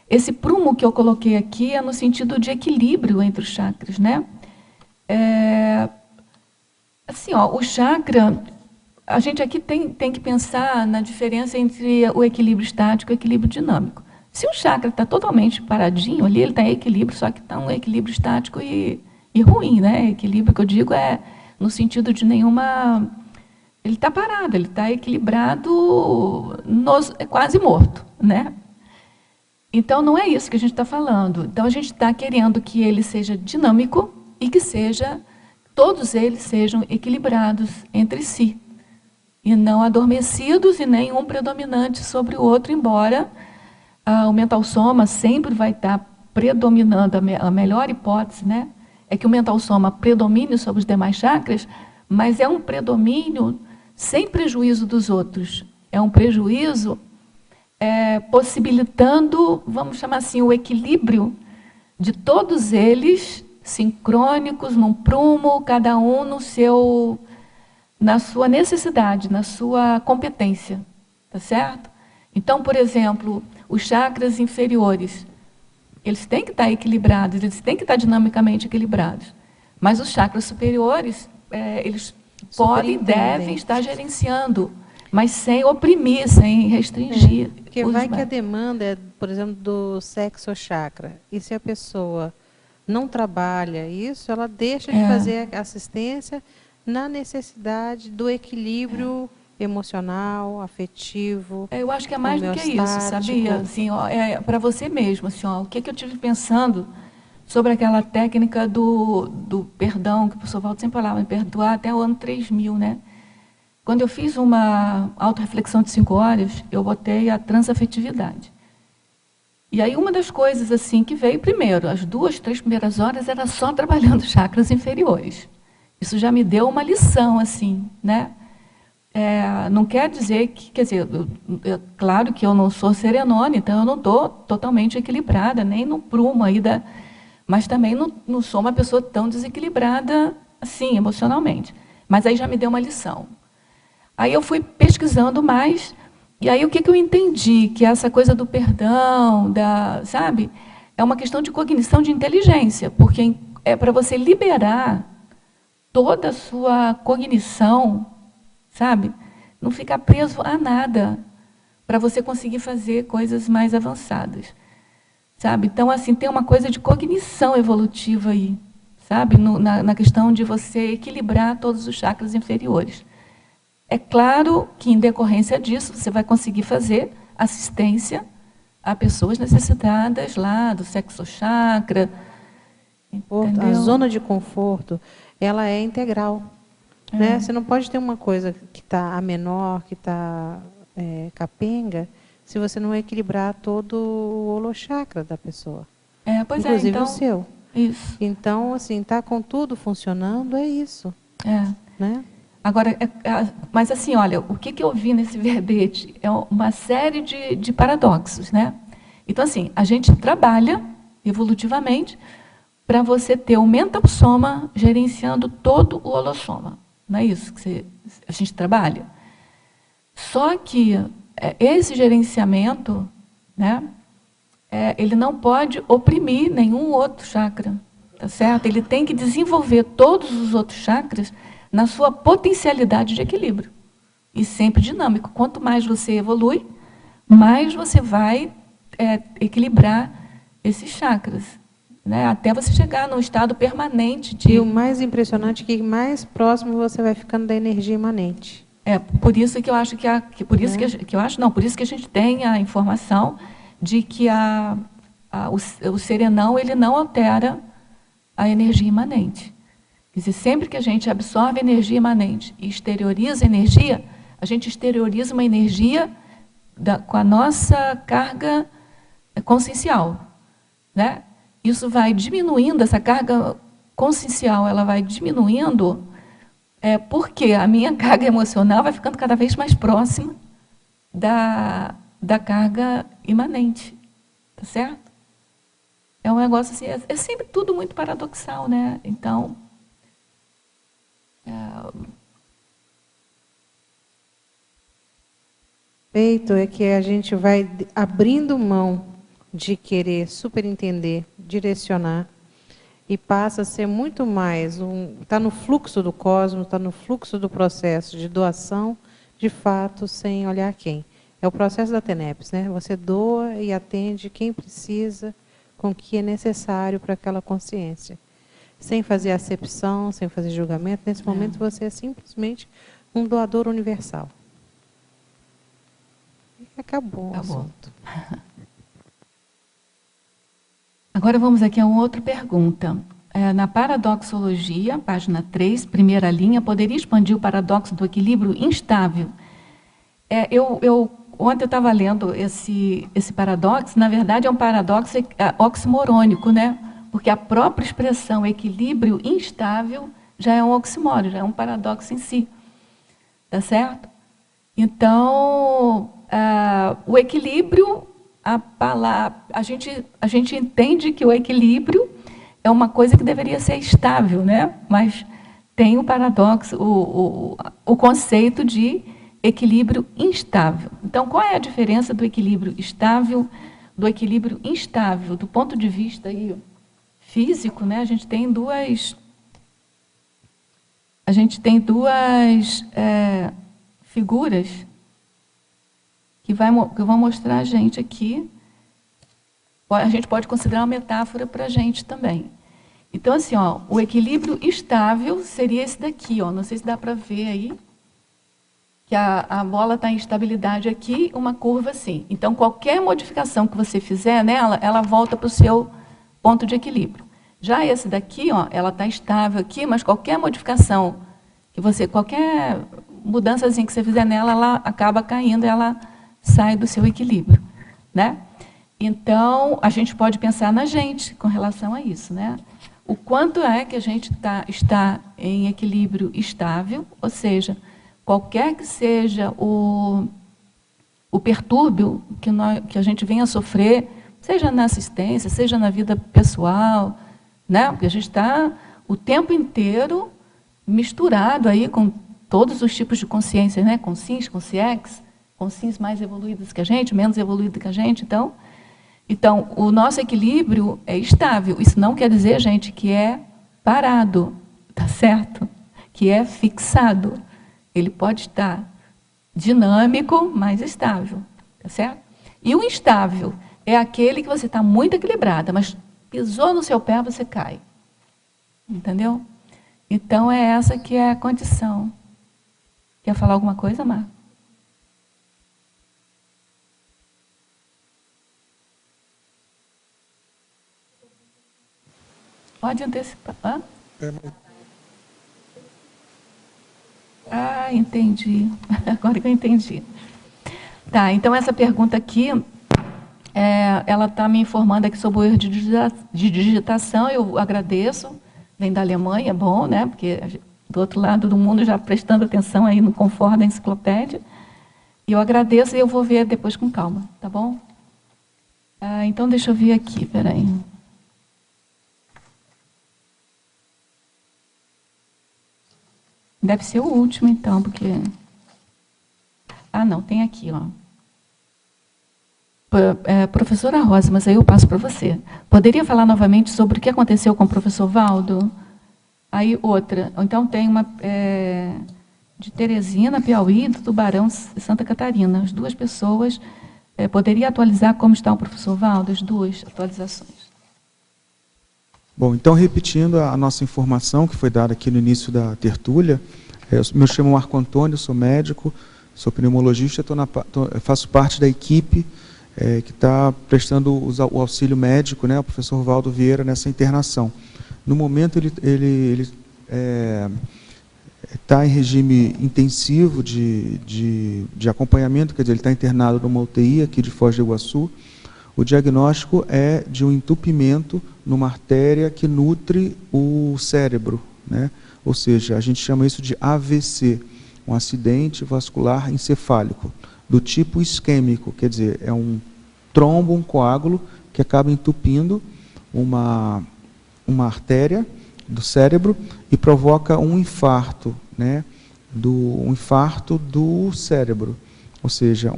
Esse prumo que eu coloquei aqui é no sentido de equilíbrio entre os chakras, né? Assim, o chakra, a gente aqui tem que pensar na diferença entre o equilíbrio estático e o equilíbrio dinâmico. Se o chakra está totalmente paradinho ali, ele está em equilíbrio, só que está um equilíbrio estático e ruim, né? Equilíbrio que eu digo no sentido de nenhuma... Ele está parado, ele está equilibrado, quase morto, né? Então, não é isso que a gente está falando. Então, a gente está querendo que ele seja dinâmico e que todos eles sejam equilibrados entre si, e não adormecidos e nem um predominante sobre o outro, embora o mental soma sempre vai estar predominando, a melhor hipótese, né? É que o mental soma predomine sobre os demais chakras, mas é um predomínio sem prejuízo dos outros. É um prejuízo possibilitando, vamos chamar assim, o equilíbrio de todos eles, sincrônicos, num prumo, cada um na sua necessidade, na sua competência, tá certo? Então, por exemplo, os chakras inferiores, eles têm que estar equilibrados, eles têm que estar dinamicamente equilibrados. Mas os chakras superiores, eles podem e devem estar gerenciando, mas sem oprimir, sem restringir. Porque vai que a demanda é, por exemplo, do sexo chakra. E se a pessoa não trabalha isso, ela deixa de fazer a assistência na necessidade do equilíbrio emocional, afetivo. Eu acho que é mais do que isso, sabia? Assim, para você mesmo, assim, o que eu tive pensando sobre aquela técnica do perdão, que o professor Valdo sempre falava, em perdoar até o ano 3000, né? Quando eu fiz uma autorreflexão de 5 horas, eu botei a transafetividade. E aí uma das coisas assim que veio primeiro, as 2, 3 primeiras horas era só trabalhando chakras inferiores. Isso já me deu uma lição, assim, né? Não quer dizer que, quer dizer, claro que eu não sou serenona, então eu não estou totalmente equilibrada, nem no prumo aí mas também não sou uma pessoa tão desequilibrada assim, emocionalmente. Mas aí já me deu uma lição. Aí eu fui pesquisando mais, e aí o que eu entendi? Que essa coisa do perdão, sabe? É uma questão de cognição de inteligência, porque é para você liberar toda a sua cognição, sabe? Não ficar preso a nada, para você conseguir fazer coisas mais avançadas, sabe? Então, assim, tem uma coisa de cognição evolutiva aí, sabe? Na questão de você equilibrar todos os chakras inferiores. É claro que, em decorrência disso, você vai conseguir fazer assistência a pessoas necessitadas lá do sexo chakra. Entendeu? A zona de conforto, ela é integral. Né? Você não pode ter uma coisa que está a menor, que está capenga, se você não equilibrar todo o holochakra da pessoa. Pois inclusive então, o seu. Isso. Então, assim, tá com tudo funcionando, é isso. Né? Agora, mas assim, olha, o que eu vi nesse verbete é uma série de paradoxos, né? Então, assim, a gente trabalha evolutivamente para você ter o mental soma gerenciando todo o holossoma. Não é isso que a gente trabalha? Só que esse gerenciamento, né, ele não pode oprimir nenhum outro chakra, tá certo? Ele tem que desenvolver todos os outros chakras na sua potencialidade de equilíbrio. E sempre dinâmico. Quanto mais você evolui, mais você vai equilibrar esses chakras, né? Até você chegar num estado permanente de... E o mais impressionante é que mais próximo você vai ficando da energia imanente. Por isso que eu acho por isso que a gente tem a informação de que o serenão ele não altera a energia imanente. Quer dizer, sempre que a gente absorve energia imanente e exterioriza energia, a gente exterioriza uma energia com a nossa carga consciencial, né? Isso vai diminuindo, essa carga consciencial, ela vai diminuindo, porque a minha carga emocional vai ficando cada vez mais próxima da carga imanente, tá certo? É um negócio assim, é sempre tudo muito paradoxal, né? Então, Feito é que a gente vai abrindo mão de querer superentender, direcionar, e passa a ser muito mais está no fluxo do cosmos, está no fluxo do processo de doação, de fato, sem olhar quem. É o processo da TENEPS, né? Você doa e atende quem precisa, com o que é necessário para aquela consciência. Sem fazer acepção, sem fazer julgamento. Nesse momento, você é simplesmente um doador universal. E acabou o assunto. Agora vamos aqui a uma outra pergunta. Na paradoxologia, página 3, primeira linha, poderia expandir o paradoxo do equilíbrio instável? Ontem eu estava lendo esse paradoxo, na verdade é um paradoxo oximorônico, né? Porque a própria expressão equilíbrio instável já é um oximórone, já é um paradoxo em si. Tá certo? Então, o equilíbrio, a gente entende que o equilíbrio é uma coisa que deveria ser estável, né? Mas tem o paradoxo, o conceito de equilíbrio instável. Então, qual é a diferença do equilíbrio estável do equilíbrio instável? Do ponto de vista aí físico, né? A gente tem duas figuras que vão mostrar a gente aqui. A gente pode considerar uma metáfora para a gente também. Então, assim, ó, o equilíbrio estável seria esse daqui, ó, não sei se dá para ver aí, que a bola está em estabilidade aqui, uma curva assim. Então, qualquer modificação que você fizer nela, ela volta para o seu ponto de equilíbrio. Já esse daqui, ó, ela está estável aqui, mas qualquer modificação qualquer mudançazinha que você fizer nela, ela acaba caindo, ela sai do seu equilíbrio, né? Então, a gente pode pensar na gente com relação a isso, né? O quanto é que a gente está em equilíbrio estável, ou seja, qualquer que seja o pertúrbio que a gente venha a sofrer, seja na assistência, seja na vida pessoal, né? Porque a gente está o tempo inteiro misturado aí com todos os tipos de consciência, né? Consciência, consciex, consciências mais evoluídas que a gente, menos evoluídas que a gente. Então, o nosso equilíbrio é estável. Isso não quer dizer, gente, que é parado, tá certo? Que é fixado. Ele pode estar dinâmico, mas estável, tá certo? E o instável é aquele que você está muito equilibrada, mas pisou no seu pé, você cai. Entendeu? Então, é essa que é a condição. Quer falar alguma coisa, Marco? Pode antecipar. Hã? Ah, entendi. Agora que eu entendi. Tá, então essa pergunta aqui, ela está me informando aqui sobre o erro de digitação. Eu agradeço. Vem da Alemanha, bom, né? Porque do outro lado do mundo já prestando atenção aí no conforto da enciclopédia. E eu agradeço e eu vou ver depois com calma, tá bom? Então, deixa eu ver aqui, peraí. Deve ser o último, então, porque... não, tem aqui, ó. Professora Rosa, mas aí eu passo para você. Poderia falar novamente sobre o que aconteceu com o professor Valdo? Aí outra. Então tem uma de Teresina, Piauí, do Tubarão, Santa Catarina. As duas pessoas. Poderia atualizar como está o professor Valdo? As duas atualizações. Bom, então repetindo a nossa informação que foi dada aqui no início da tertúlia, eu me chamo Marco Antônio, sou médico, sou pneumologista, faço parte da equipe que está prestando o auxílio médico, né, ao professor Valdo Vieira nessa internação. No momento ele está em regime intensivo de acompanhamento, quer dizer, ele está internado numa UTI aqui de Foz do Iguaçu. O diagnóstico é de um entupimento numa artéria que nutre o cérebro, né? Ou seja, a gente chama isso de AVC, um acidente vascular encefálico, do tipo isquêmico, quer dizer, é um trombo, um coágulo que acaba entupindo uma artéria do cérebro e provoca um infarto, né? Um infarto do cérebro. Ou seja,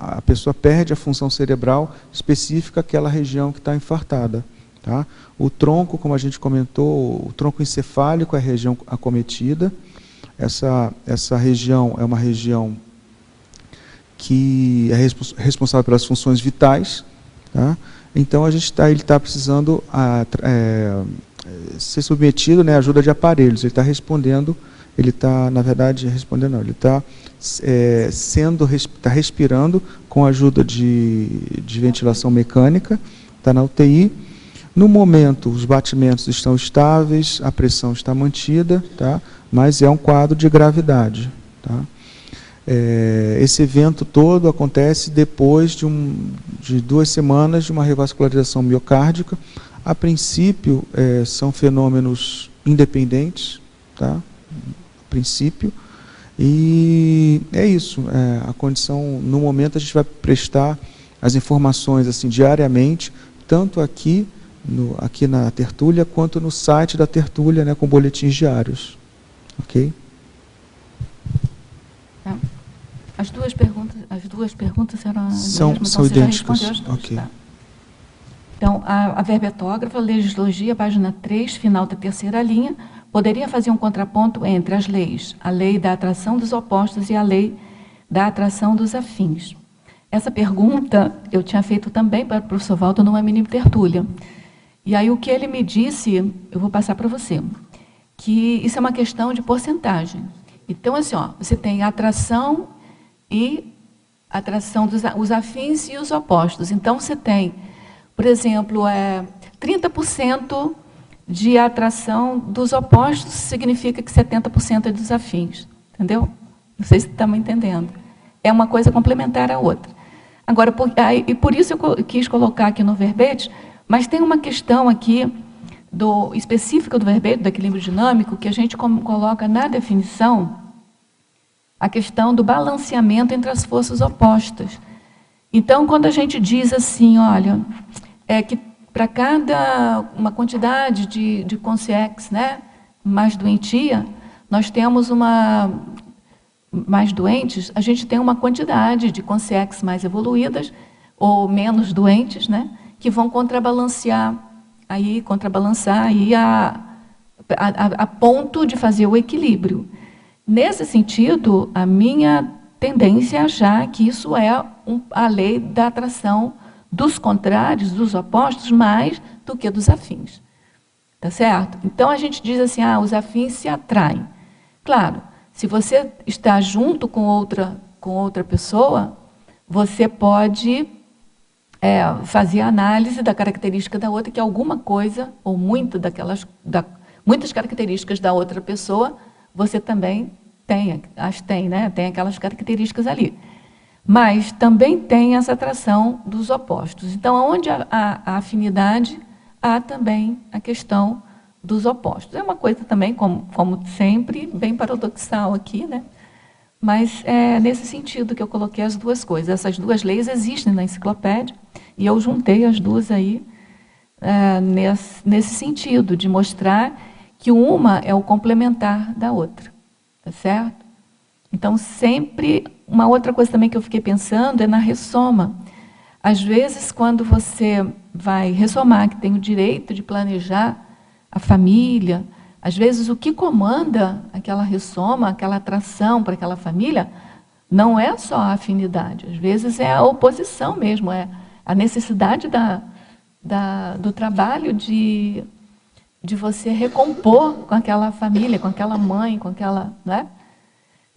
a pessoa perde a função cerebral específica àquela região que está infartada. Tá? O tronco, como a gente comentou, o tronco encefálico é a região acometida. Essa região é uma região que é responsável pelas funções vitais. Tá? Então, ele está precisando ser submetido, né, à ajuda de aparelhos. Ele está respondendo, ele está, na verdade, respondendo não, ele está está respirando com a ajuda de ventilação mecânica, está na UTI. No momento, os batimentos estão estáveis, a pressão está mantida, tá? Mas é um quadro de gravidade. Tá? Esse evento todo acontece depois de 2 semanas de uma revascularização miocárdica. A princípio, são fenômenos independentes, tá? A princípio. E é isso, a condição, no momento a gente vai prestar as informações assim diariamente, tanto aqui na tertúlia, quanto no site da tertúlia, né, com boletins diários. Ok? As duas perguntas eram as são mesmas, então você idênticas. Já respondeu as duas, Ok. tá? Então, a verbetógrafa, legislogia, página 3, final da terceira linha, poderia fazer um contraponto entre as leis, a lei da atração dos opostos e a lei da atração dos afins. Essa pergunta eu tinha feito também para o professor Valdo numa mini tertúlia. E aí o que ele me disse, eu vou passar para você, que isso é uma questão de porcentagem. Então, assim, ó, você tem atração e atração os afins e os opostos. Então, você tem, por exemplo, 30% de atração dos opostos significa que 70% é dos afins. Entendeu? Não sei se estão me entendendo. É uma coisa complementar à outra. Agora, e por isso eu quis colocar aqui no verbete, mas tem uma questão aqui específica do verbete, do equilíbrio dinâmico, que a gente coloca na definição a questão do balanceamento entre as forças opostas. Então, quando a gente diz assim, olha, que para cada uma quantidade de consciência, né, mais doentia, nós temos mais doentes, a gente tem uma quantidade de consciências mais evoluídas ou menos doentes, né, que vão contrabalançar aí a ponto de fazer o equilíbrio. Nesse sentido, a minha tendência é achar que isso é a lei da atração dos contrários, dos opostos, mais do que dos afins. Tá certo? Então, a gente diz assim, os afins se atraem. Claro, se você está junto com outra pessoa, você pode fazer a análise da característica da outra, que alguma coisa, ou muitas características da outra pessoa, você também tem, né? Tem aquelas características ali. Mas também tem essa atração dos opostos. Então, onde há a afinidade, há também a questão dos opostos. É uma coisa também, como sempre, bem paradoxal aqui, né? Mas é nesse sentido que eu coloquei as duas coisas. Essas duas leis existem na enciclopédia, e eu juntei as duas aí nesse sentido, de mostrar que uma é o complementar da outra. Tá certo? Então, sempre, uma outra coisa também que eu fiquei pensando é na ressoma. Às vezes, quando você vai ressomar, que tem o direito de planejar a família, às vezes o que comanda aquela ressoma, aquela atração para aquela família, não é só a afinidade, às vezes é a oposição mesmo, é a necessidade do trabalho de você recompor com aquela família, com aquela mãe, com aquela... Né?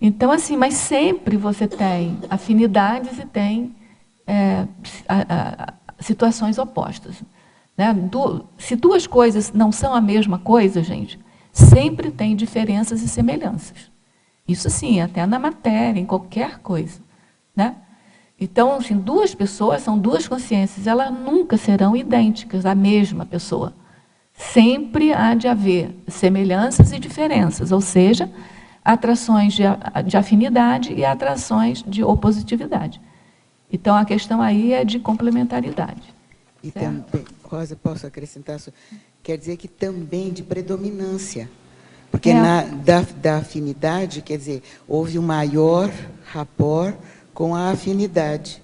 Então, assim, mas sempre você tem afinidades e tem situações opostas. Né? Se duas coisas não são a mesma coisa, gente, sempre tem diferenças e semelhanças. Isso sim, até na matéria, em qualquer coisa. Né? Então, assim, duas pessoas são duas consciências, elas nunca serão idênticas, a mesma pessoa. Sempre há de haver semelhanças e diferenças, ou seja, atrações de afinidade e atrações de opositividade. Então, a questão aí é de complementaridade. E também, Rosa, posso acrescentar? Quer dizer que também de predominância. Porque da afinidade, quer dizer, houve um maior rapport com a afinidade,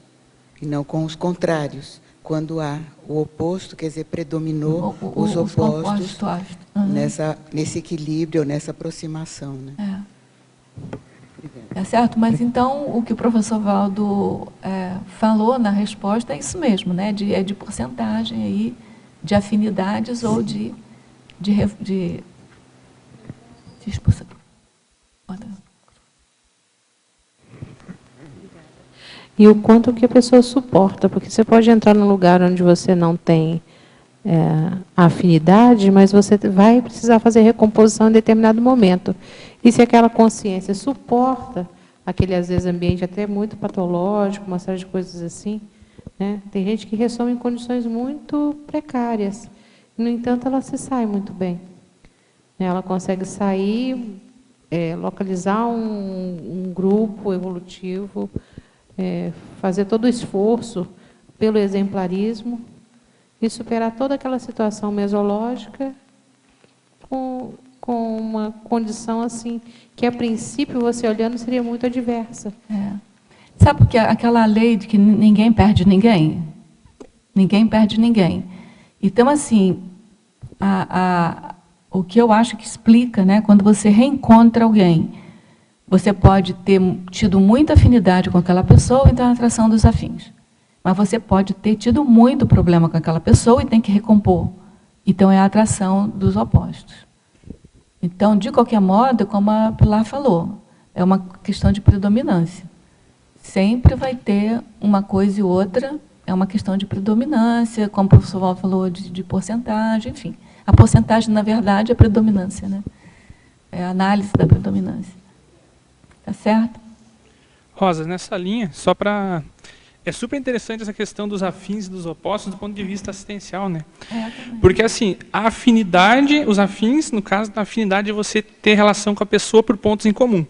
e não com os contrários. Quando há o oposto, quer dizer, predominou os opostos nesse equilíbrio, nessa aproximação. Né? É certo, mas então o que o professor Valdo falou na resposta é isso mesmo, né? É de porcentagem aí, de afinidades ou de expulsão. E o quanto que a pessoa suporta, porque você pode entrar num lugar onde você não tem afinidade, mas você vai precisar fazer recomposição em determinado momento. E se aquela consciência suporta aquele, às vezes, ambiente até muito patológico, uma série de coisas assim, né? Tem gente que ressoma em condições muito precárias. No entanto, ela se sai muito bem. Ela consegue sair localizar um grupo evolutivo, fazer todo o esforço pelo exemplarismo e superar toda aquela situação mesológica com uma condição assim, que a princípio, você olhando, seria muito adversa. Sabe porque aquela lei de que ninguém perde ninguém? Ninguém perde ninguém. Então, assim, o que eu acho que explica, né, quando você reencontra alguém, você pode ter tido muita afinidade com aquela pessoa, então é a atração dos afins. Mas você pode ter tido muito problema com aquela pessoa e tem que recompor. Então é a atração dos opostos. Então, de qualquer modo, como a Pilar falou, é uma questão de predominância. Sempre vai ter uma coisa e outra, é uma questão de predominância, como o professor Waldo falou, de porcentagem, enfim. A porcentagem, na verdade, é a predominância, né? É a análise da predominância. Tá certo? Rosa, nessa linha, só para... É super interessante essa questão dos afins e dos opostos do ponto de vista assistencial, né? Porque, assim, a afinidade, os afins, no caso da afinidade, é você ter relação com a pessoa por pontos em comum.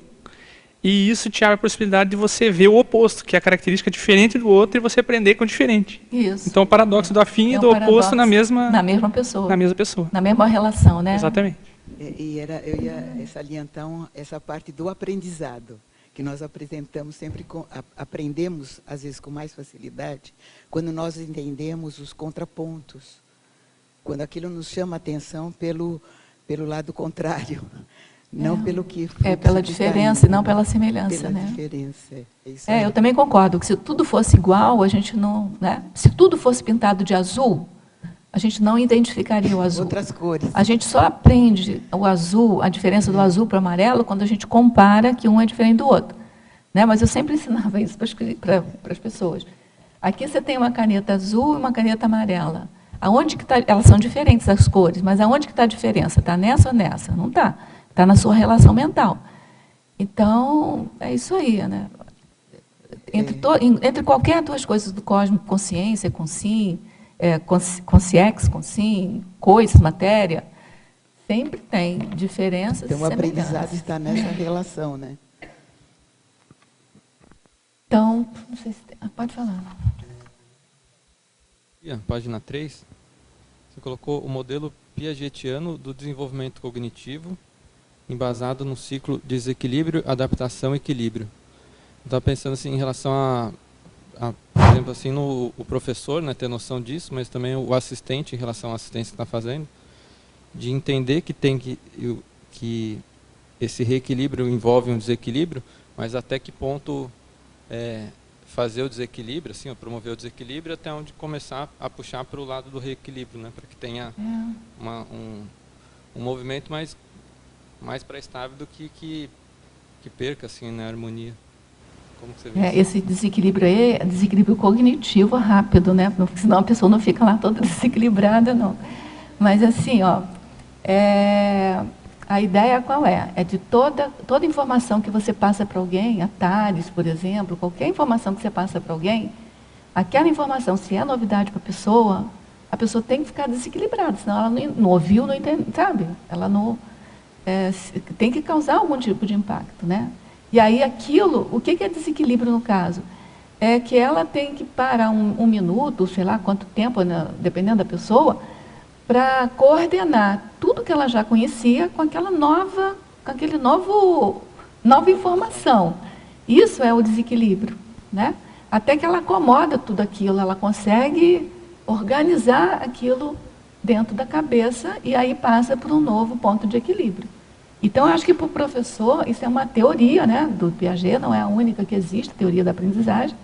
E isso te abre a possibilidade de você ver o oposto, que é a característica diferente do outro, e você aprender com o diferente. Isso. Então, o paradoxo do afim e do oposto na mesma pessoa. Na mesma pessoa. Na mesma relação, né? Exatamente. Eu ia salientar essa parte do aprendizado, que nós apresentamos sempre, aprendemos, às vezes, com mais facilidade, quando nós entendemos os contrapontos, quando aquilo nos chama a atenção pelo lado contrário. Não pelo que... pela diferença e não pela semelhança, pela né? diferença. Eu também concordo que se tudo fosse igual, a gente não... Né? Se tudo fosse pintado de azul, a gente não identificaria o azul. Outras cores. A gente só aprende o azul, a diferença do azul para o amarelo, quando a gente compara que um é diferente do outro. Né? Mas eu sempre ensinava isso para as pessoas. Aqui você tem uma caneta azul e uma caneta amarela. Aonde que tá? Elas são diferentes as cores, mas aonde que está a diferença? Está nessa ou nessa? Não está. Está na sua relação mental. Então, é isso aí, né? Entre qualquer duas coisas do cosmos, consciência, consim, consciex, consim, coisas, matéria, sempre tem diferenças. Então, o aprendizado está nessa relação, né? Então, não sei se pode falar. Página 3, você colocou o modelo piagetiano do desenvolvimento cognitivo, embasado no ciclo de desequilíbrio, adaptação e equilíbrio. Eu estava pensando assim, em relação por exemplo, assim, o professor, né, ter noção disso, mas também o assistente, em relação à assistência que está fazendo, de entender que que esse reequilíbrio envolve um desequilíbrio, mas até que ponto fazer o desequilíbrio, assim, promover o desequilíbrio, até onde começar a puxar para o lado do reequilíbrio, né, para que tenha um movimento mais para estável do que perca, assim, na harmonia. Como que você vê isso? Esse desequilíbrio aí é desequilíbrio cognitivo rápido, né? Porque senão a pessoa não fica lá toda desequilibrada, não. Mas assim, a ideia qual é? É de toda informação que você passa para alguém, a Tales, por exemplo, qualquer informação que você passa para alguém, aquela informação, se é novidade para a pessoa tem que ficar desequilibrada, senão ela não ouviu, não entende, sabe? Ela não... tem que causar algum tipo de impacto, né? E aí aquilo, o que é desequilíbrio no caso? É que ela tem que parar um minuto, sei lá quanto tempo, né, dependendo da pessoa, para coordenar tudo que ela já conhecia com aquela nova informação. Isso é o desequilíbrio, né? Até que ela acomoda tudo aquilo, ela consegue organizar aquilo dentro da cabeça e aí passa para um novo ponto de equilíbrio. Então, eu acho que para o professor, isso é uma teoria, né, do Piaget, não é a única que existe, teoria da aprendizagem,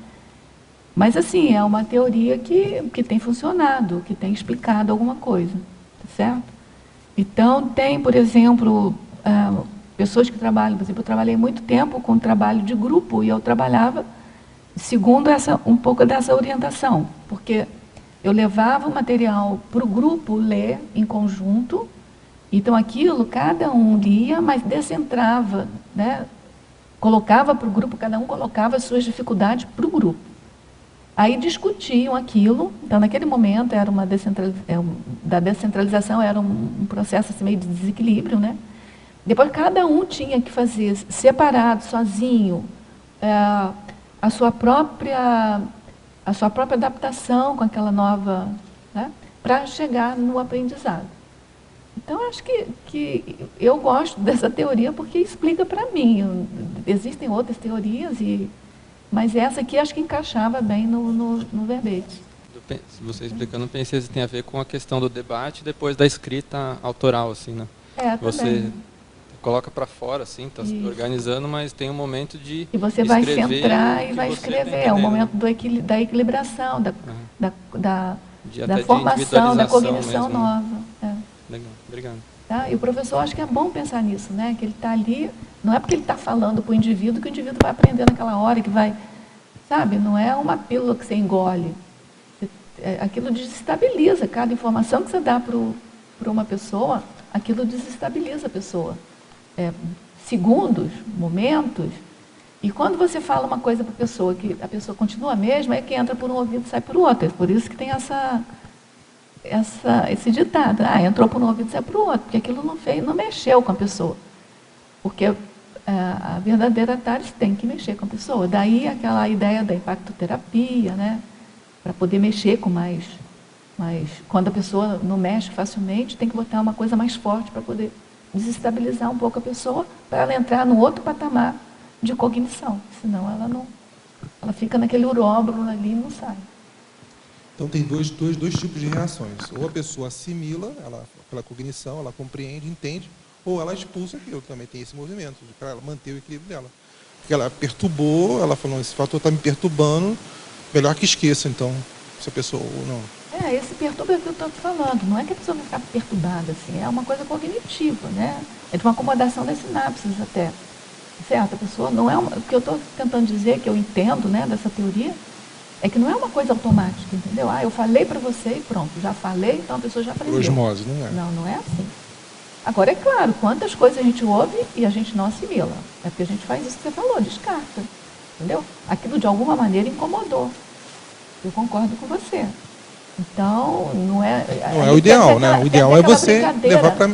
mas, assim, é uma teoria que tem funcionado, que tem explicado alguma coisa, tá certo? Então, tem, por exemplo, pessoas que trabalham, por exemplo, eu trabalhei muito tempo com trabalho de grupo, e eu trabalhava segundo um pouco dessa orientação, porque eu levava o material para o grupo ler em conjunto. Então, aquilo, cada um lia, mas descentrava, né? Colocava para o grupo, cada um colocava as suas dificuldades para o grupo. Aí discutiam aquilo, então, naquele momento, era da descentralização era um processo assim, meio de desequilíbrio, né? Depois cada um tinha que fazer separado, sozinho, a sua própria adaptação com aquela nova, né, para chegar no aprendizado. Então, acho que eu gosto dessa teoria porque explica para mim. Existem outras teorias, mas essa aqui acho que encaixava bem no verbete. Você explicando, pensei se tem a ver com a questão do debate depois da escrita autoral, assim, né? Também. Você coloca para fora, assim, está se organizando, mas tem um momento de e você vai centrar e vai escrever. É o momento da equilibração, da formação, da cognição mesmo, nova. Legal, obrigado. Tá? E o professor, acho que é bom pensar nisso, né? Que ele está ali, não é porque ele está falando para o indivíduo que o indivíduo vai aprender naquela hora, que vai, sabe? Não é uma pílula que você engole. Aquilo desestabiliza. Cada informação que você dá para uma pessoa, aquilo desestabiliza a pessoa. Segundos, momentos. E quando você fala uma coisa para a pessoa, que a pessoa continua a mesma, é que entra por um ouvido e sai por outro. É por isso que tem esse ditado. Entrou por um ouvido e sai por outro. Porque aquilo não mexeu com a pessoa. Porque a verdadeira análise tem que mexer com a pessoa. Daí aquela ideia da impactoterapia, né? Para poder mexer com mais. Quando a pessoa não mexe facilmente, tem que botar uma coisa mais forte para poder desestabilizar um pouco a pessoa, para ela entrar no outro patamar de cognição. Senão ela fica naquele uróbro ali e não sai. Então tem dois tipos de reações. Ou a pessoa assimila pela cognição, ela compreende, entende, ou ela expulsa aquilo. Também tem esse movimento, para ela manter o equilíbrio dela. Porque ela perturbou, ela falou, esse fator está me perturbando, melhor que esqueça, então, se a pessoa ou não. Esse perturba é o que eu estou falando. Não é que a pessoa vai ficar perturbada, assim, é uma coisa cognitiva, né? É de uma acomodação das sinapses até. Certo? A pessoa não é o que eu estou tentando dizer, que eu entendo, né, dessa teoria, é que não é uma coisa automática, entendeu? Eu falei para você e pronto, já falei, então a pessoa já aprendeu. Osmose, não é? Não é assim. Agora, é claro, quantas coisas a gente ouve e a gente não assimila. É porque a gente faz isso que você falou, descarta. Entendeu? Aquilo de alguma maneira incomodou. Eu concordo com você. Então, não é... Não é o ideal, né? O ideal é você levar para...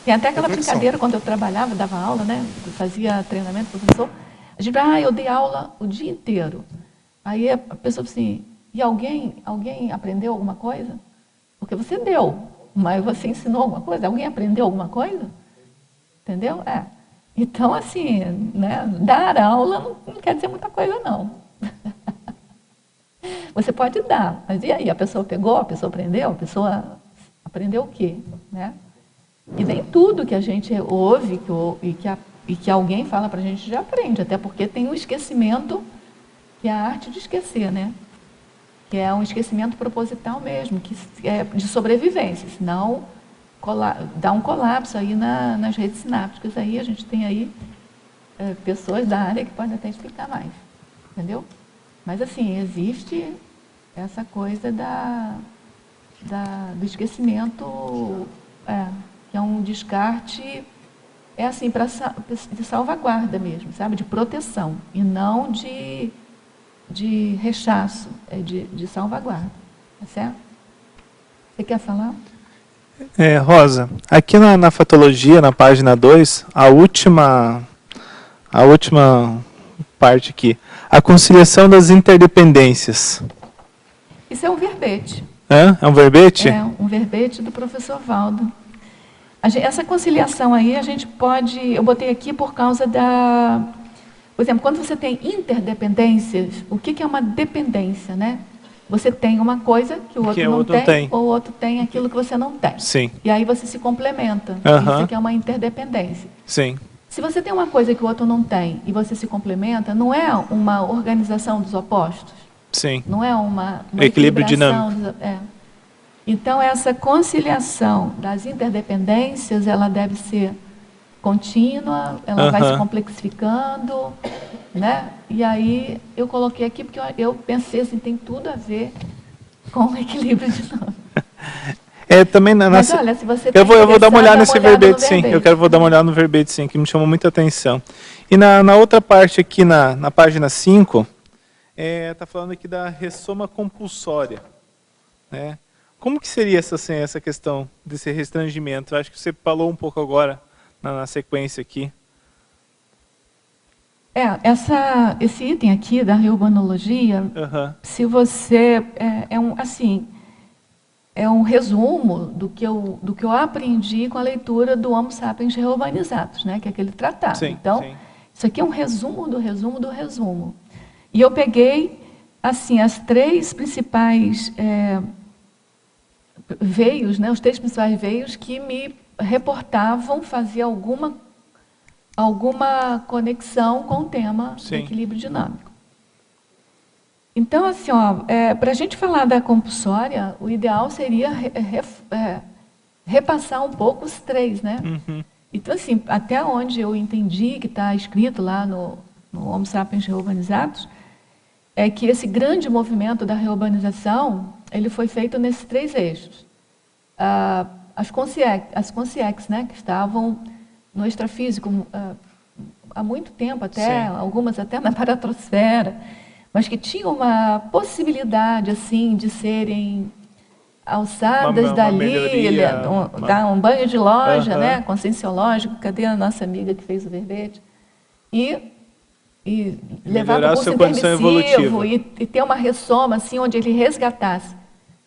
Tem até aquela brincadeira, quando eu trabalhava, dava aula, né? Eu fazia treinamento, professor. A gente fala, eu dei aula o dia inteiro. Aí a pessoa assim, e alguém aprendeu alguma coisa? Porque você deu, mas você ensinou alguma coisa? Alguém aprendeu alguma coisa? Entendeu? Então, assim, né? Dar aula não quer dizer muita coisa, não. Você pode dar, mas e aí? A pessoa pegou, a pessoa aprendeu? A pessoa aprendeu o quê? Né? E nem tudo que a gente ouve e que alguém fala para a gente já aprende, até porque tem um esquecimento, que é a arte de esquecer, né? Que é um esquecimento proposital mesmo, que é de sobrevivência, senão dá um colapso aí nas redes sinápticas. Aí a gente tem aí pessoas da área que podem até explicar mais, entendeu? Mas assim, existe essa coisa do esquecimento, que é um descarte, assim, de salvaguarda mesmo, sabe? De proteção, e não de rechaço, de salvaguarda. Tá certo? Você quer falar? Rosa, aqui na fatologia, na página 2, a última parte aqui, a conciliação das interdependências. Isso é um verbete. É um verbete? É um verbete do professor Valdo. Essa conciliação aí, a gente pode... Eu botei aqui por causa da... Por exemplo, quando você tem interdependências, o que é uma dependência, né? Você tem uma coisa que o outro não tem, ou o outro tem aquilo que você não tem. Sim. E aí você se complementa. Isso aqui é uma interdependência. Sim. Se você tem uma coisa que o outro não tem e você se complementa, não é uma organização dos opostos? Sim. Não é uma equilíbrio dinâmico. Então, essa conciliação das interdependências, ela deve ser contínua, ela vai se complexificando, né? E aí, eu coloquei aqui porque eu pensei assim, tem tudo a ver com o equilíbrio dinâmico. Também Mas olha, se você eu vou dar uma olhada nesse verbete, sim. Vou dar uma olhada no verbete, sim, que me chamou muita atenção. E na outra parte aqui, na página 5, está falando aqui da ressoma compulsória. Né? Como que seria essa questão desse restringimento? Eu acho que você falou um pouco agora na sequência aqui. Esse item aqui da reurbanologia, se você é um resumo do que eu aprendi com a leitura do Homo Sapiens Reurbanizados, né, que é aquele tratado. Sim, então, sim. Isso aqui é um resumo do resumo do resumo. E eu peguei assim as três principais veios, né, os três principais veios que me reportavam, fazia alguma conexão com o tema do equilíbrio dinâmico. Então, assim, para a gente falar da compulsória, o ideal seria repassar um pouco os três, né? Então, assim, até onde eu entendi que está escrito lá no Homo Sapiens Reurbanizados, é que esse grande movimento da reurbanização, ele foi feito nesses três eixos. As consciex, né, que estavam no extrafísico há muito tempo até, algumas até na paratrosfera, mas que tinham uma possibilidade assim de serem alçadas dali, dar um banho de loja, né, conscienciológico, cadê a nossa amiga que fez o verbete? E levar para o curso intermissivo e ter uma ressoma assim, onde ele resgatasse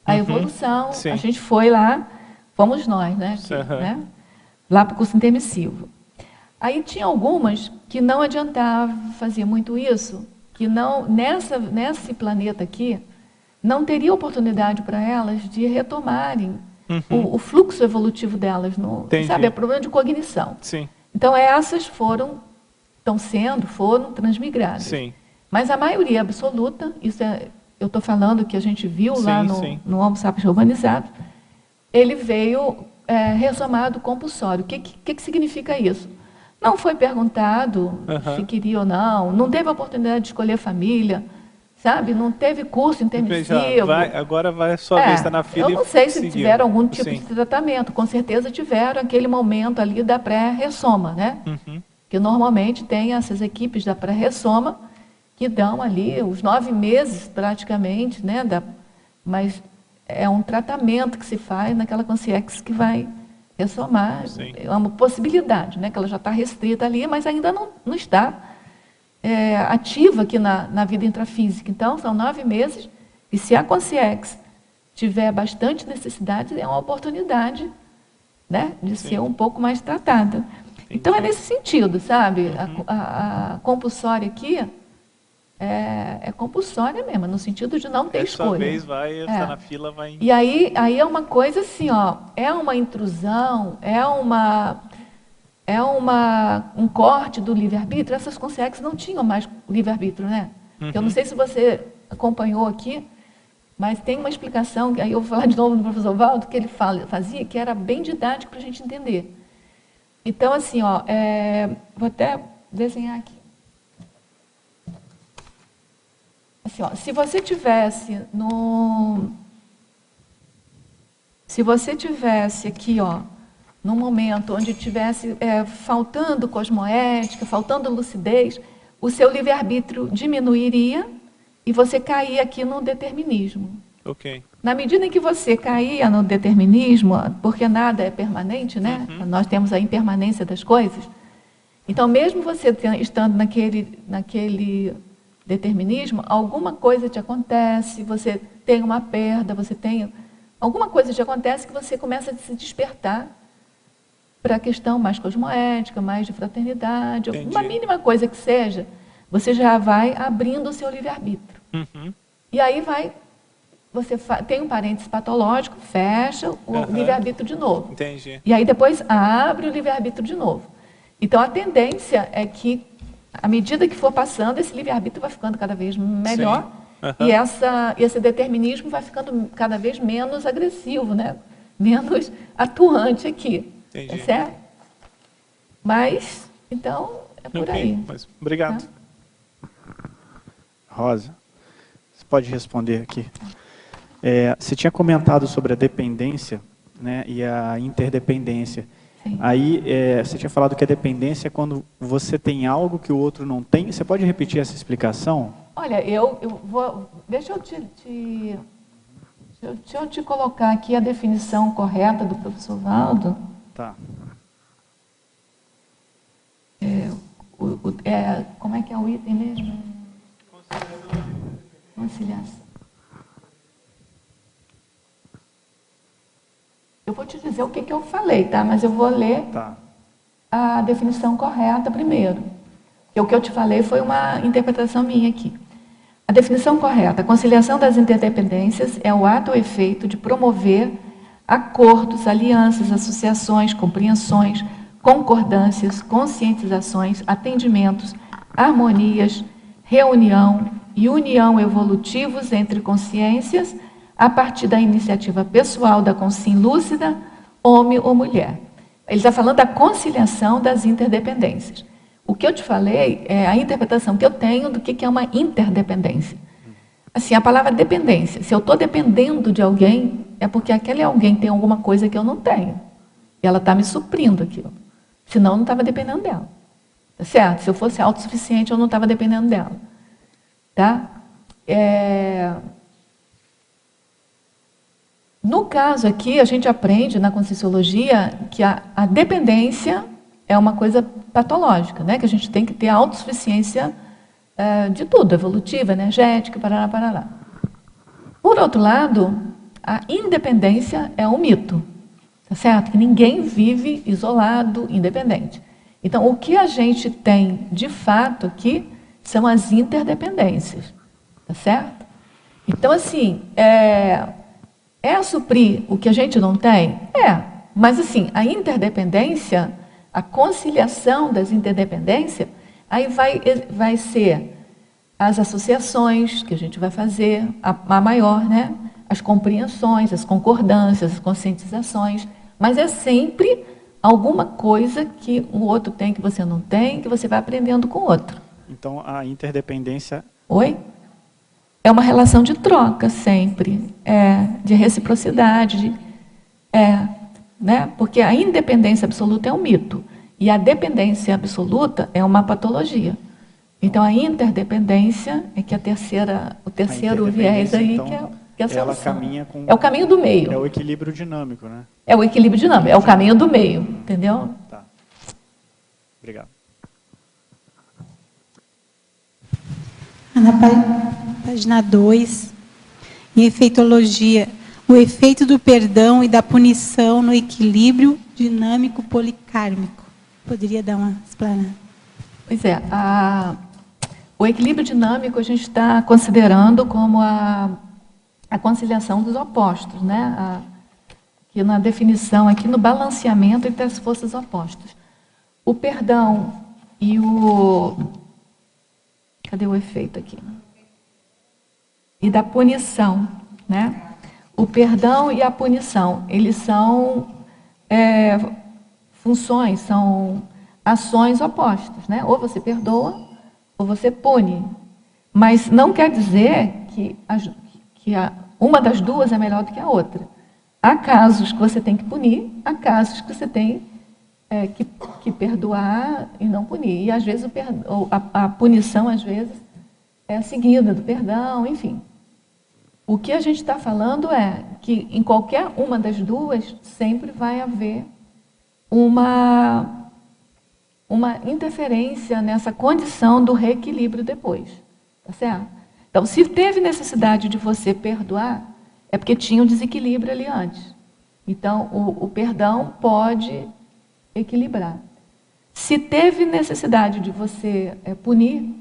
a evolução. A gente foi lá, fomos nós, né, lá para o curso intermissivo. Aí tinha algumas que não adiantava fazer muito isso, que não nesse planeta aqui, não teria oportunidade para elas de retomarem o fluxo evolutivo delas, sabe, é problema de cognição. Então essas foram transmigradas. Mas a maioria absoluta, eu estou falando que a gente viu lá no Homo Sapiens Reurbanizados, ele veio ressomado compulsório. O que significa isso? Não foi perguntado se queria ou não teve a oportunidade de escolher família, sabe? Não teve curso intermissivo. Agora vai a sua vez, está na fila. Eu não sei se tiveram algum tipo de tratamento, com certeza tiveram aquele momento ali da pré-ressoma, né? Que normalmente tem essas equipes da pré-ressoma que dão ali os 9 meses praticamente, né? Mas é um tratamento que se faz naquela consciência que vai ressomar. É uma possibilidade, né? Que ela já está restrita ali, mas ainda não está ativa aqui na vida intrafísica. Então, são 9 meses, e se a consciência tiver bastante necessidade, é uma oportunidade, né, de ser um pouco mais tratada. Então, é nesse sentido, sabe? A compulsória aqui é compulsória mesmo, no sentido de não ter escolha. Sua vez vai, está na fila, vai... E aí é uma coisa assim, é uma intrusão, um corte do livre-arbítrio. Essas consciências não tinham mais livre-arbítrio, né? Eu não sei se você acompanhou aqui, mas tem uma explicação, aí eu vou falar de novo do professor Valdo, que ele fazia, que era bem didático para a gente entender. Então, assim, vou até desenhar aqui. Assim, se você tivesse aqui, num momento onde tivesse faltando cosmoética, faltando lucidez, o seu livre-arbítrio diminuiria e você caía aqui no determinismo. Na medida em que você caía no determinismo, porque nada é permanente, né? Nós temos a impermanência das coisas. Então, mesmo você estando naquele determinismo, alguma coisa te acontece, você tem uma perda, alguma coisa te acontece que você começa a se despertar para a questão mais cosmoética, mais de fraternidade, uma mínima coisa que seja, você já vai abrindo o seu livre-arbítrio. E aí você tem um parênteses patológico, fecha o livre-arbítrio de novo. E aí depois abre o livre-arbítrio de novo. Então, a tendência é que, à medida que for passando, esse livre-arbítrio vai ficando cada vez melhor e esse determinismo vai ficando cada vez menos agressivo, né? Menos atuante aqui. É certo? Mas, então, é por aí. Mas, obrigado. Rosa, você pode responder aqui. Você tinha comentado sobre a dependência, né, e a interdependência. Aí, você tinha falado que a dependência é quando você tem algo que o outro não tem. Você pode repetir essa explicação? Olha, eu vou... Deixa eu te colocar aqui a definição correta do professor Valdo. Tá. como é que é o item mesmo? Conciliação. Eu vou te dizer o que eu falei, tá? Mas eu vou ler a definição correta primeiro. Porque o que eu te falei foi uma interpretação minha aqui. A definição correta: a conciliação das interdependências é o ato ou efeito de promover acordos, alianças, associações, compreensões, concordâncias, conscientizações, atendimentos, harmonias, reunião e união evolutivos entre consciências a partir da iniciativa pessoal da consciência lúcida, homem ou mulher. Ele está falando da conciliação das interdependências. O que eu te falei é a interpretação que eu tenho do que é uma interdependência. Assim, a palavra dependência, se eu estou dependendo de alguém, é porque aquele alguém tem alguma coisa que eu não tenho. E ela está me suprindo aquilo. Senão eu não estava dependendo dela. Tá certo? Se eu fosse autossuficiente, eu não estava dependendo dela. Tá? No caso aqui, a gente aprende na Conscienciologia que a dependência é uma coisa patológica, né? Que a gente tem que ter autossuficiência de tudo, evolutiva, energética, parará. Por outro lado, a independência é um mito, tá certo? Que ninguém vive isolado, independente. Então, o que a gente tem de fato aqui são as interdependências, tá certo? Então, assim, suprir o que a gente não tem? Mas assim, a interdependência, a conciliação das interdependências, aí vai ser as associações que a gente vai fazer, a maior, né? As compreensões, as concordâncias, as conscientizações, mas é sempre alguma coisa que o outro tem que você não tem, que você vai aprendendo com o outro. Então, a interdependência... Oi? É uma relação de troca sempre, de reciprocidade, né? Porque a independência absoluta é um mito e a dependência absoluta é uma patologia. Então a interdependência é que o terceiro viés aí então, que é a solução. Ela caminha com... É o caminho do meio. É o equilíbrio dinâmico, né? É o equilíbrio dinâmico, é o caminho do meio, entendeu? Tá. Obrigado. Na página 2, em efeitologia, o efeito do perdão e da punição no equilíbrio dinâmico policármico. Poderia dar uma explanada? Pois é, o equilíbrio dinâmico a gente está considerando como a conciliação dos opostos, né? Que na definição aqui, no balanceamento entre as forças opostas. O perdão e o... Cadê o efeito aqui? E da punição, né? O perdão e a punição, eles são funções, são ações opostas, né? Ou você perdoa, ou você pune. Mas não quer dizer que uma das duas é melhor do que a outra. Há casos que você tem que punir, há casos que você tem que perdoar e não punir. E às vezes a punição, às vezes, é seguida do perdão, enfim. O que a gente está falando é que em qualquer uma das duas sempre vai haver uma interferência nessa condição do reequilíbrio depois, tá certo? Então, se teve necessidade de você perdoar, é porque tinha um desequilíbrio ali antes. Então, o perdão pode equilibrar. Se teve necessidade de você punir,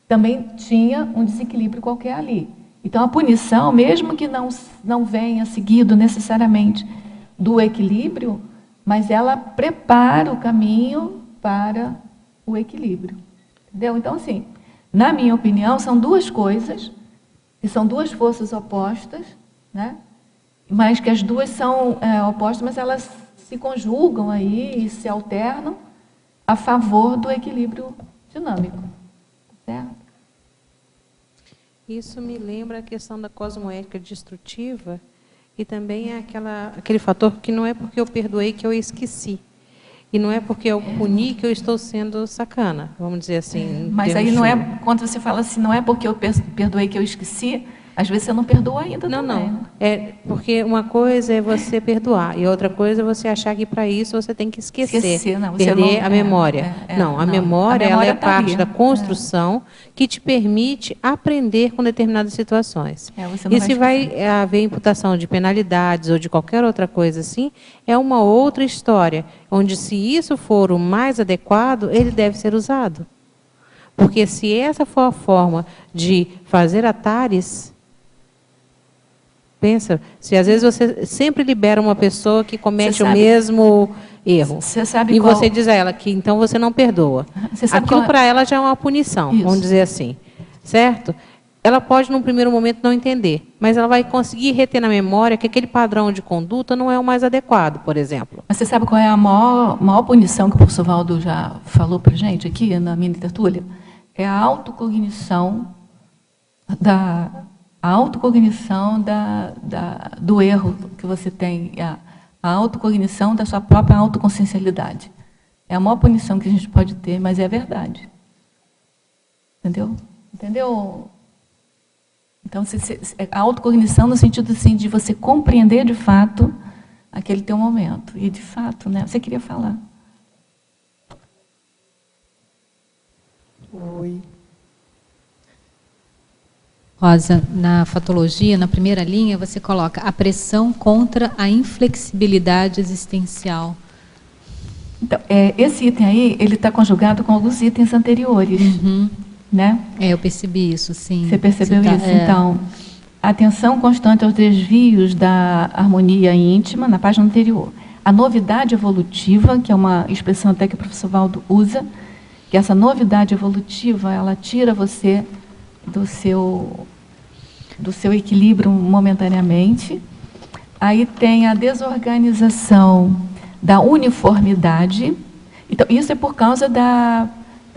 também tinha um desequilíbrio qualquer ali. Então, a punição, mesmo que não venha seguido necessariamente do equilíbrio, mas ela prepara o caminho para o equilíbrio. Entendeu? Então, assim, na minha opinião, são duas coisas, que são duas forças opostas, né? Mas que as duas são opostas, mas elas se conjugam aí e se alternam a favor do equilíbrio dinâmico. Certo? Isso me lembra a questão da cosmoética destrutiva e também aquele fator que não é porque eu perdoei que eu esqueci. E não é porque eu puni que eu estou sendo sacana, vamos dizer assim. Mas aí não é, quando você fala assim, não é porque eu perdoei que eu esqueci, Às vezes você não perdoa ainda Não, também. não. Né? É porque uma coisa é você perdoar e outra coisa é você achar que para isso você tem que esquecer, Não, você perder não, a memória. A memória ela é tá parte ali. da construção que te permite aprender com determinadas situações. E se vai haver imputação de penalidades ou de qualquer outra coisa assim, é uma outra história, onde se isso for o mais adequado, ele deve ser usado. Porque se essa for a forma de fazer atares, pensa, se às vezes você sempre libera uma pessoa que comete o mesmo erro, e você diz a ela que então você não perdoa. Aquilo para ela já é uma punição, vamos dizer assim, certo? Ela pode, num primeiro momento, não entender, mas ela vai conseguir reter na memória que aquele padrão de conduta não é o mais adequado, por exemplo. Mas você sabe qual é a maior punição que o professor Valdo já falou para a gente aqui na mini tertúlia? É a autocognição do erro que você tem, a autocognição da sua própria autoconsciencialidade. É a maior punição que a gente pode ter, mas é verdade. Entendeu? Entendeu? Então, a autocognição no sentido assim, de você compreender de fato aquele teu momento. E de fato, né? Você queria falar. Oi. Rosa, na fatologia, na primeira linha, você coloca a pressão contra a inflexibilidade existencial. Então, esse item aí, ele está conjugado com alguns itens anteriores, né? Eu percebi isso, sim. Você percebeu isso? Então, atenção constante aos desvios da harmonia íntima, na página anterior. A novidade evolutiva, que é uma expressão até que o professor Valdo usa, que essa novidade evolutiva, ela tira você do seu equilíbrio momentaneamente. Aí tem a desorganização da uniformidade. Então, isso é por causa da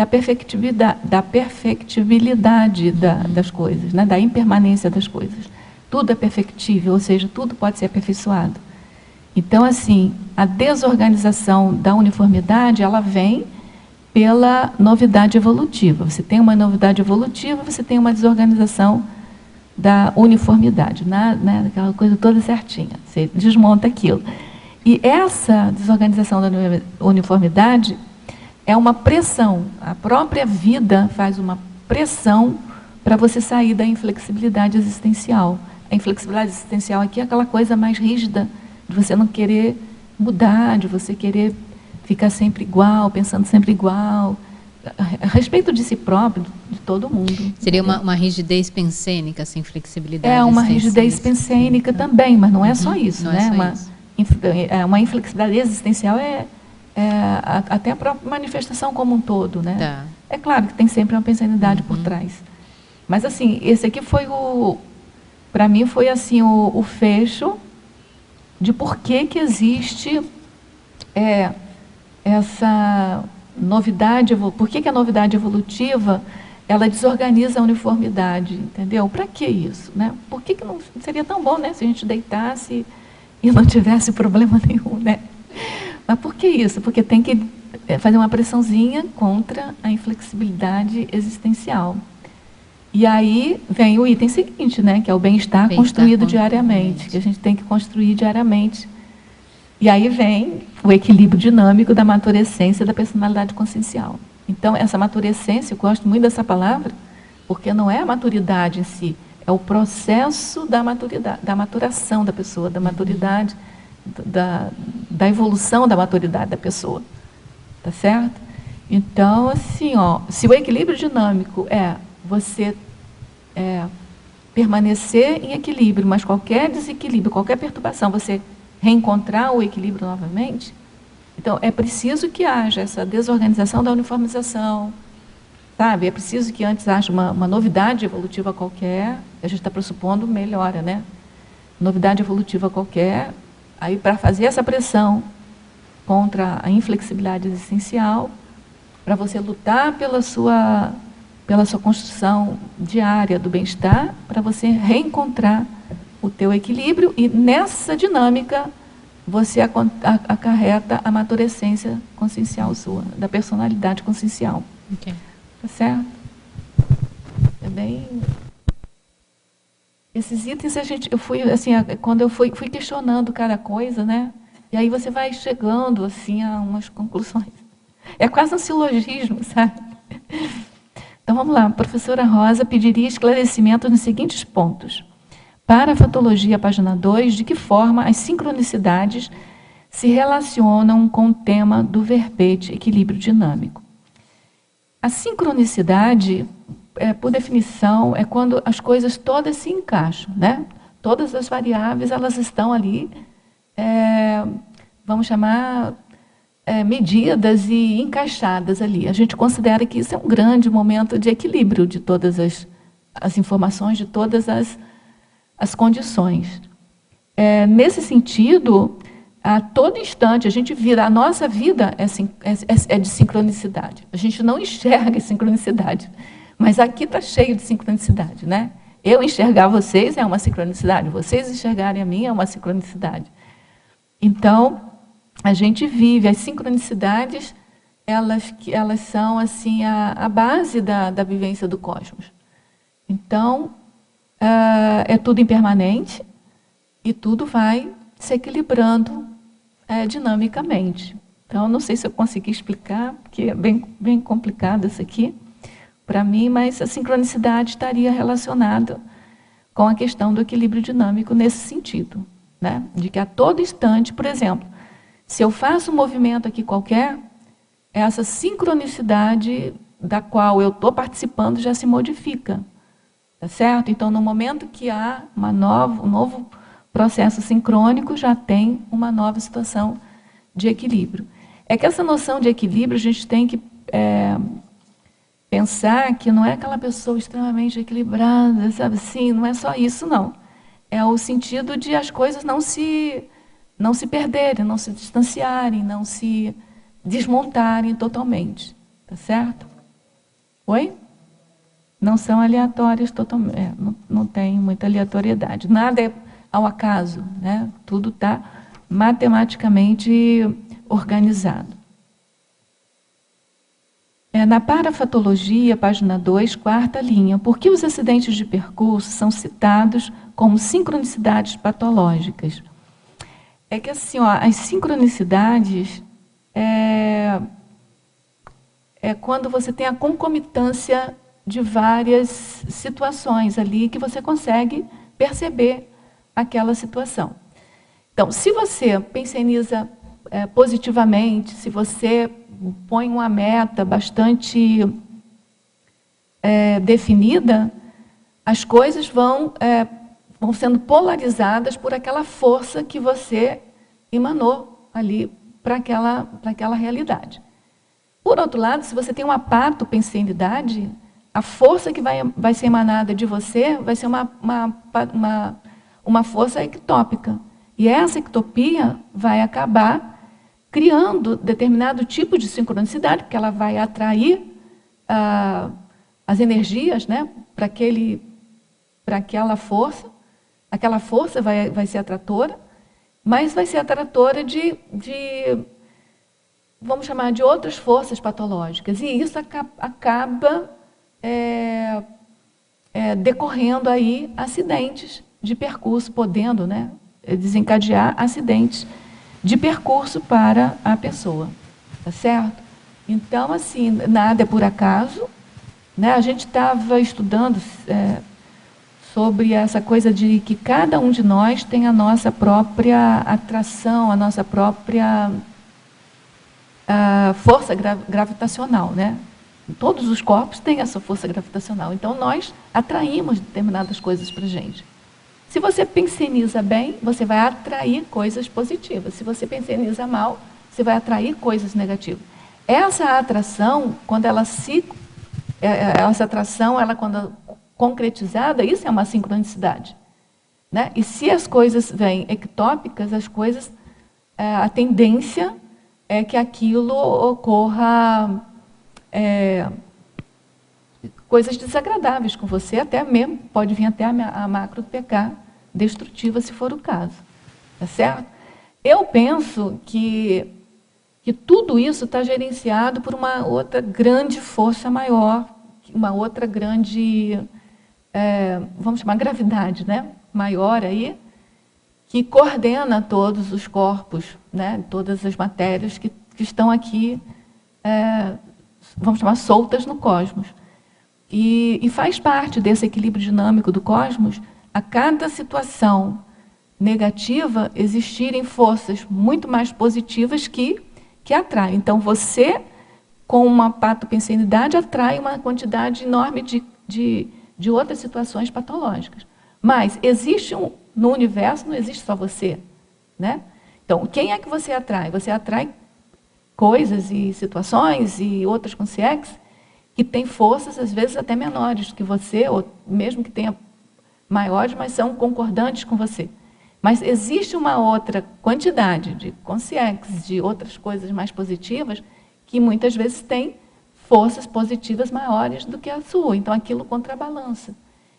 perfectibilidade das coisas, né? Da impermanência das coisas. Tudo é perfectível, ou seja, tudo pode ser aperfeiçoado. Então, assim, a desorganização da uniformidade, ela vem pela novidade evolutiva. Você tem uma novidade evolutiva, você tem uma desorganização da uniformidade, né? Aquela coisa toda certinha. Você desmonta aquilo. E essa desorganização da uniformidade é uma pressão. A própria vida faz uma pressão para você sair da inflexibilidade existencial. A inflexibilidade existencial aqui é aquela coisa mais rígida, de você não querer mudar, de você querer ficar sempre igual, pensando sempre igual, a respeito de si próprio, de todo mundo. Seria uma rigidez pensênica, essa inflexibilidade. É uma rigidez pensênica também, mas não é só isso, né? Uma inflexibilidade existencial até a própria manifestação como um todo, né? Tá. É claro que tem sempre uma pensanidade por trás. Mas assim, esse aqui foi para mim foi assim o fecho de por que existe essa novidade, por que a novidade evolutiva ela desorganiza a uniformidade, entendeu? Para que isso, né? Por que não seria tão bom, né, se a gente deitasse e não tivesse problema nenhum, né? Mas por que isso? Porque tem que fazer uma pressãozinha contra a inflexibilidade existencial. E aí vem o item seguinte, né, que é o bem-estar construído diariamente, que a gente tem que construir diariamente. E aí vem o equilíbrio dinâmico da maturescência da personalidade consciencial. Então, essa maturescência, eu gosto muito dessa palavra, porque não é a maturidade em si, é o processo da maturidade, da maturação da pessoa, da maturidade, da evolução da maturidade da pessoa. Tá certo? Então, assim, se o equilíbrio dinâmico é você permanecer em equilíbrio, mas qualquer desequilíbrio, qualquer perturbação, você reencontrar o equilíbrio novamente, então é preciso que haja essa desorganização da uniformização, sabe? É preciso que antes haja uma novidade evolutiva qualquer, a gente está pressupondo melhora, né? Novidade evolutiva qualquer, aí para fazer essa pressão contra a inflexibilidade existencial, para você lutar pela sua construção diária do bem-estar, para você reencontrar o teu equilíbrio, e nessa dinâmica você acarreta a maturescência consciencial sua, da personalidade consciencial. Okay. Tá certo? É bem... esses itens, eu fui, assim, quando eu fui questionando cada coisa, né? E aí você vai chegando, assim, a umas conclusões. É quase um silogismo, sabe? Então, vamos lá. A professora Rosa pediria esclarecimento nos seguintes pontos. Para a fatologia, página 2, de que forma as sincronicidades se relacionam com o tema do verbete equilíbrio dinâmico? A sincronicidade, por definição, é quando as coisas todas se encaixam, né? Todas as variáveis, elas estão ali, vamos chamar, medidas e encaixadas ali. A gente considera que isso é um grande momento de equilíbrio de todas as informações, de todas as condições. Nesse sentido, a todo instante, a nossa vida é de sincronicidade. A gente não enxerga sincronicidade, mas aqui está cheio de sincronicidade, né? Eu enxergar vocês é uma sincronicidade, vocês enxergarem a mim é uma sincronicidade. Então, a gente vive, as sincronicidades, elas são assim, a base da vivência do cosmos. Então, é tudo impermanente e tudo vai se equilibrando dinamicamente. Então, não sei se eu consegui explicar, porque é bem complicado isso aqui para mim, mas a sincronicidade estaria relacionada com a questão do equilíbrio dinâmico nesse sentido, né? De que a todo instante, por exemplo, se eu faço um movimento aqui qualquer, essa sincronicidade da qual eu estou participando já se modifica, tá certo? Então, no momento que há um novo processo sincrônico, já tem uma nova situação de equilíbrio. É que essa noção de equilíbrio, a gente tem que pensar que não é aquela pessoa extremamente equilibrada, sabe assim, não é só isso, não. É o sentido de as coisas não se perderem, não se distanciarem, não se desmontarem totalmente, tá certo? Oi? Não são aleatórias totalmente, não tem muita aleatoriedade. Nada é ao acaso, né? Tudo está matematicamente organizado. Na parafatologia, página 2, quarta linha, por que os acidentes de percurso são citados como sincronicidades patológicas? É que assim, as sincronicidades é quando você tem a concomitância de várias situações ali que você consegue perceber aquela situação. Então, se você pensioniza positivamente, se você põe uma meta bastante definida, as coisas vão sendo polarizadas por aquela força que você emanou ali para aquela realidade. Por outro lado, se você tem uma patopensenidade, a força que vai ser emanada de você vai ser uma força ectópica. E essa ectopia vai acabar criando determinado tipo de sincronicidade, porque ela vai atrair as energias, né, para aquela força. Aquela força vai ser atratora, mas vai ser atratora de vamos chamar de outras forças patológicas. E isso acaba decorrendo aí acidentes de percurso, podendo, né, desencadear acidentes de percurso para a pessoa, tá certo? Então, assim, nada é por acaso, né? A gente estava estudando sobre essa coisa de que cada um de nós tem a nossa própria atração, a nossa própria força gravitacional, né? Todos os corpos têm essa força gravitacional, então nós atraímos determinadas coisas para a gente. Se você pensioniza bem, você vai atrair coisas positivas. Se você pensioniza mal, você vai atrair coisas negativas. Essa atração, quando quando concretizada, isso é uma sincronicidade, né? E se as coisas vêm ectópicas, as coisas, a tendência é que aquilo ocorra coisas desagradáveis com você, até mesmo, pode vir até a macro PK destrutiva, se for o caso. Tá certo? Eu penso que tudo isso está gerenciado por uma outra grande força maior, uma outra grande vamos chamar gravidade, né, maior aí, que coordena todos os corpos, né, todas as matérias que estão aqui, vamos chamar, soltas no cosmos. E faz parte desse equilíbrio dinâmico do cosmos, a cada situação negativa, existirem forças muito mais positivas que atraem. Então, você, com uma patopensenidade, atrai uma quantidade enorme de outras situações patológicas. Mas existe no universo, não existe só você, né? Então, quem é que você atrai? Você atrai coisas e situações e outras consciências que têm forças, às vezes, até menores do que você, ou mesmo que tenha maiores, mas são concordantes com você. Mas existe uma outra quantidade de consciências, de outras coisas mais positivas, que muitas vezes têm forças positivas maiores do que a sua. Então, aquilo contrabalança.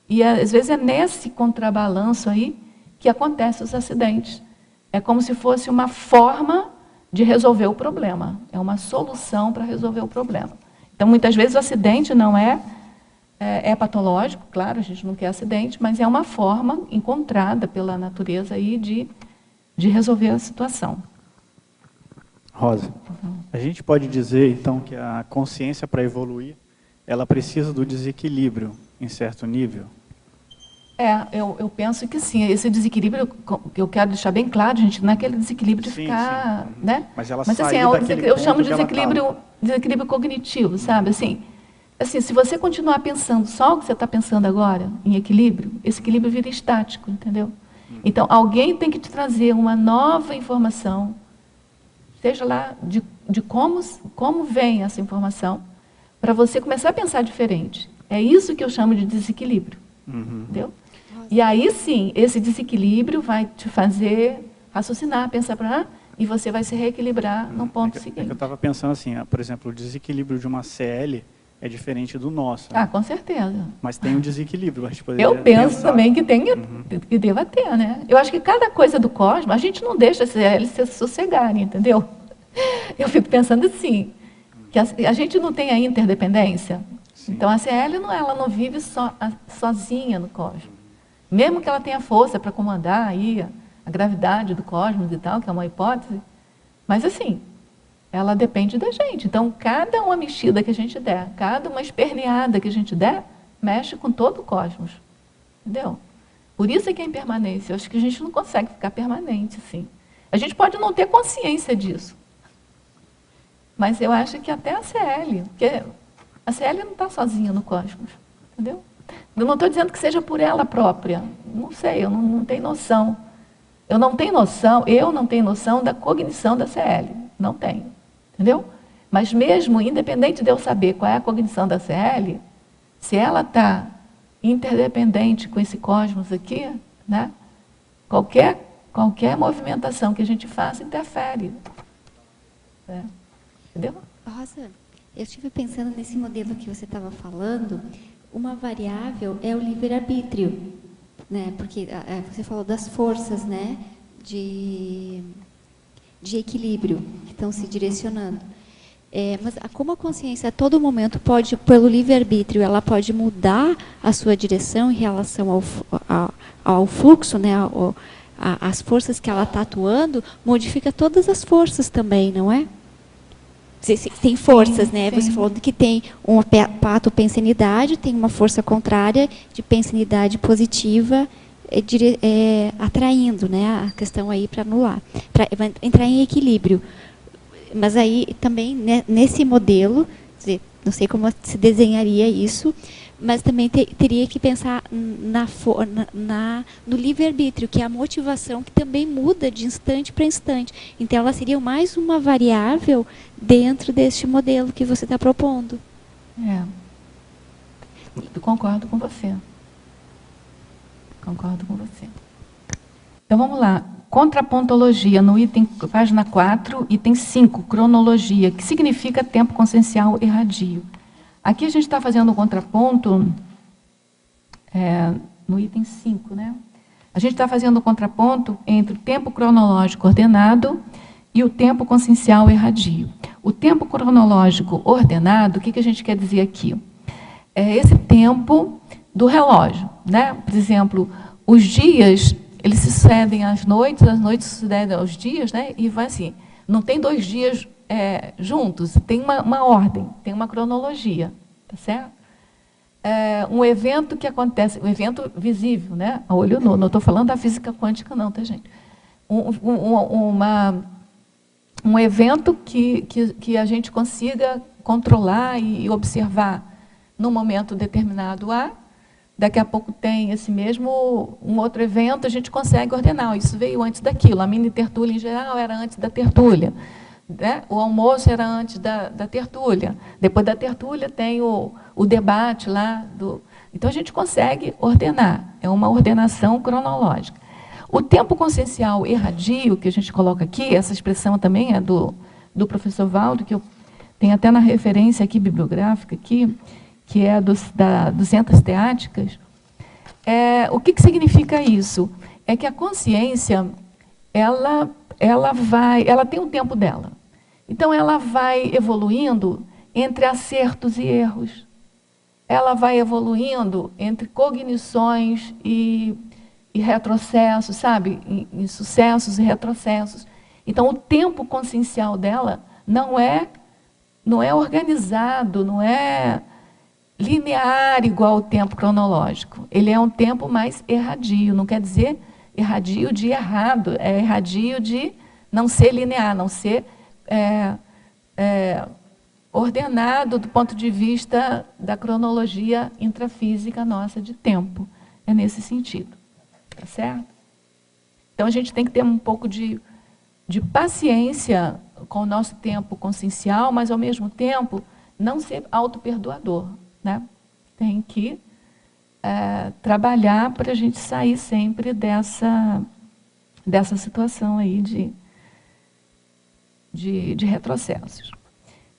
E, às vezes, é nesse contrabalanço aí que acontecem os acidentes. É como se fosse uma forma de resolver o problema. É uma solução para resolver o problema. Então, muitas vezes, o acidente não é patológico, claro, a gente não quer acidente, mas é uma forma encontrada pela natureza aí de resolver a situação. Rosa, a gente pode dizer, então, que a consciência, para evoluir, ela precisa do desequilíbrio em certo nível? Eu penso que sim. Esse desequilíbrio, eu quero deixar bem claro, gente, não é aquele desequilíbrio de ficar... Sim. Né? Mas ela assim, eu chamo de desequilíbrio cognitivo, sabe? Assim, se você continuar pensando só o que você está pensando agora, em equilíbrio, esse equilíbrio vira estático, entendeu? Então, alguém tem que te trazer uma nova informação, seja lá de como vem essa informação, para você começar a pensar diferente. É isso que eu chamo de desequilíbrio. Entendeu? E aí sim, esse desequilíbrio vai te fazer raciocinar, pensar e você vai se reequilibrar no ponto seguinte. Eu estava pensando assim, por exemplo, o desequilíbrio de uma CL é diferente do nosso. Né? Com certeza. Mas tem um desequilíbrio. A gente poderia eu penso também que que deva ter, né? Eu acho que cada coisa do cosmos, a gente não deixa as CL se sossegarem, entendeu? Eu fico pensando assim, que a gente não tem a interdependência. Sim. Então, a CL ela não vive sozinha no cosmos. Mesmo que ela tenha força para comandar aí a gravidade do cosmos e tal, que é uma hipótese, mas assim, ela depende da gente. Então, cada uma mexida que a gente der, cada uma esperneada que a gente der, mexe com todo o cosmos. Entendeu? Por isso é que é impermanência. Eu acho que a gente não consegue ficar permanente, assim. A gente pode não ter consciência disso. Mas eu acho que até a CL, porque a CL não está sozinha no cosmos, entendeu? Eu não estou dizendo que seja por ela própria. Não sei, eu não tenho noção. Eu não tenho noção da cognição da CL. Não tenho, entendeu? Mas mesmo, independente de eu saber qual é a cognição da CL, se ela está interdependente com esse cosmos aqui, né? Qualquer movimentação que a gente faça interfere. Entendeu? Rosa, eu estive pensando nesse modelo que você estava falando, uma variável é o livre-arbítrio, né? Porque você falou das forças, né? de equilíbrio que estão se direcionando. Mas como a consciência a todo momento pode, pelo livre-arbítrio, ela pode mudar a sua direção em relação ao fluxo, né? As forças que ela está atuando, modifica todas as forças também, não é? Tem forças, sim, né? Sim. Você falou que tem uma patopensenidade, tem uma força contrária de pensenidade positiva, atraindo, né? A questão aí para anular, para entrar em equilíbrio. Mas aí também, né, nesse modelo, não sei como se desenharia isso, mas também teria que pensar no livre-arbítrio, que é a motivação que também muda de instante para instante. Então, ela seria mais uma variável dentro deste modelo que você está propondo. Eu concordo com você. Concordo com você. Então, vamos lá. Contrapontologia, no item, página 4, item 5, cronologia, que significa tempo consciencial erradio. Aqui a gente está fazendo um contraponto, no item 5, né? A gente está fazendo um contraponto entre o tempo cronológico ordenado e o tempo consciencial erradio. O tempo cronológico ordenado, o que a gente quer dizer aqui? Esse tempo do relógio, né? Por exemplo, os dias, eles se sucedem às noites se sucedem aos dias, né? E vai assim, não tem 2 dias juntos, tem uma ordem, tem uma cronologia, tá certo? Um evento que acontece, um evento visível, né? A olho nu, não estou falando da física quântica não, tá, gente? Um evento que a gente consiga controlar e observar num momento determinado daqui a pouco tem um outro evento, a gente consegue ordenar. Isso veio antes daquilo. A mini tertúlia, em geral, era antes da tertúlia. Né? O almoço era antes da tertúlia. Depois da tertúlia tem o debate lá. Então, a gente consegue ordenar. É uma ordenação cronológica. O tempo consciencial erradio, que a gente coloca aqui, essa expressão também é do professor Valdo, que eu tenho até na referência aqui bibliográfica, aqui, que é dos entas teáticas. O que significa isso? É que a consciência, ela tem o tempo dela. Então, ela vai evoluindo entre acertos e erros. Ela vai evoluindo entre cognições e retrocessos, sabe? Em sucessos e retrocessos. Então, o tempo consciencial dela não é organizado, não é linear igual ao tempo cronológico. Ele é um tempo mais erradio. Não quer dizer erradio de errado, é erradio de não ser linear, não ser ordenado do ponto de vista da cronologia intrafísica nossa de tempo. É nesse sentido. Tá certo? Então, a gente tem que ter um pouco de paciência com o nosso tempo consciencial, mas, ao mesmo tempo, não ser autoperdoador. Né? Tem que trabalhar para a gente sair sempre dessa situação aí de retrocessos.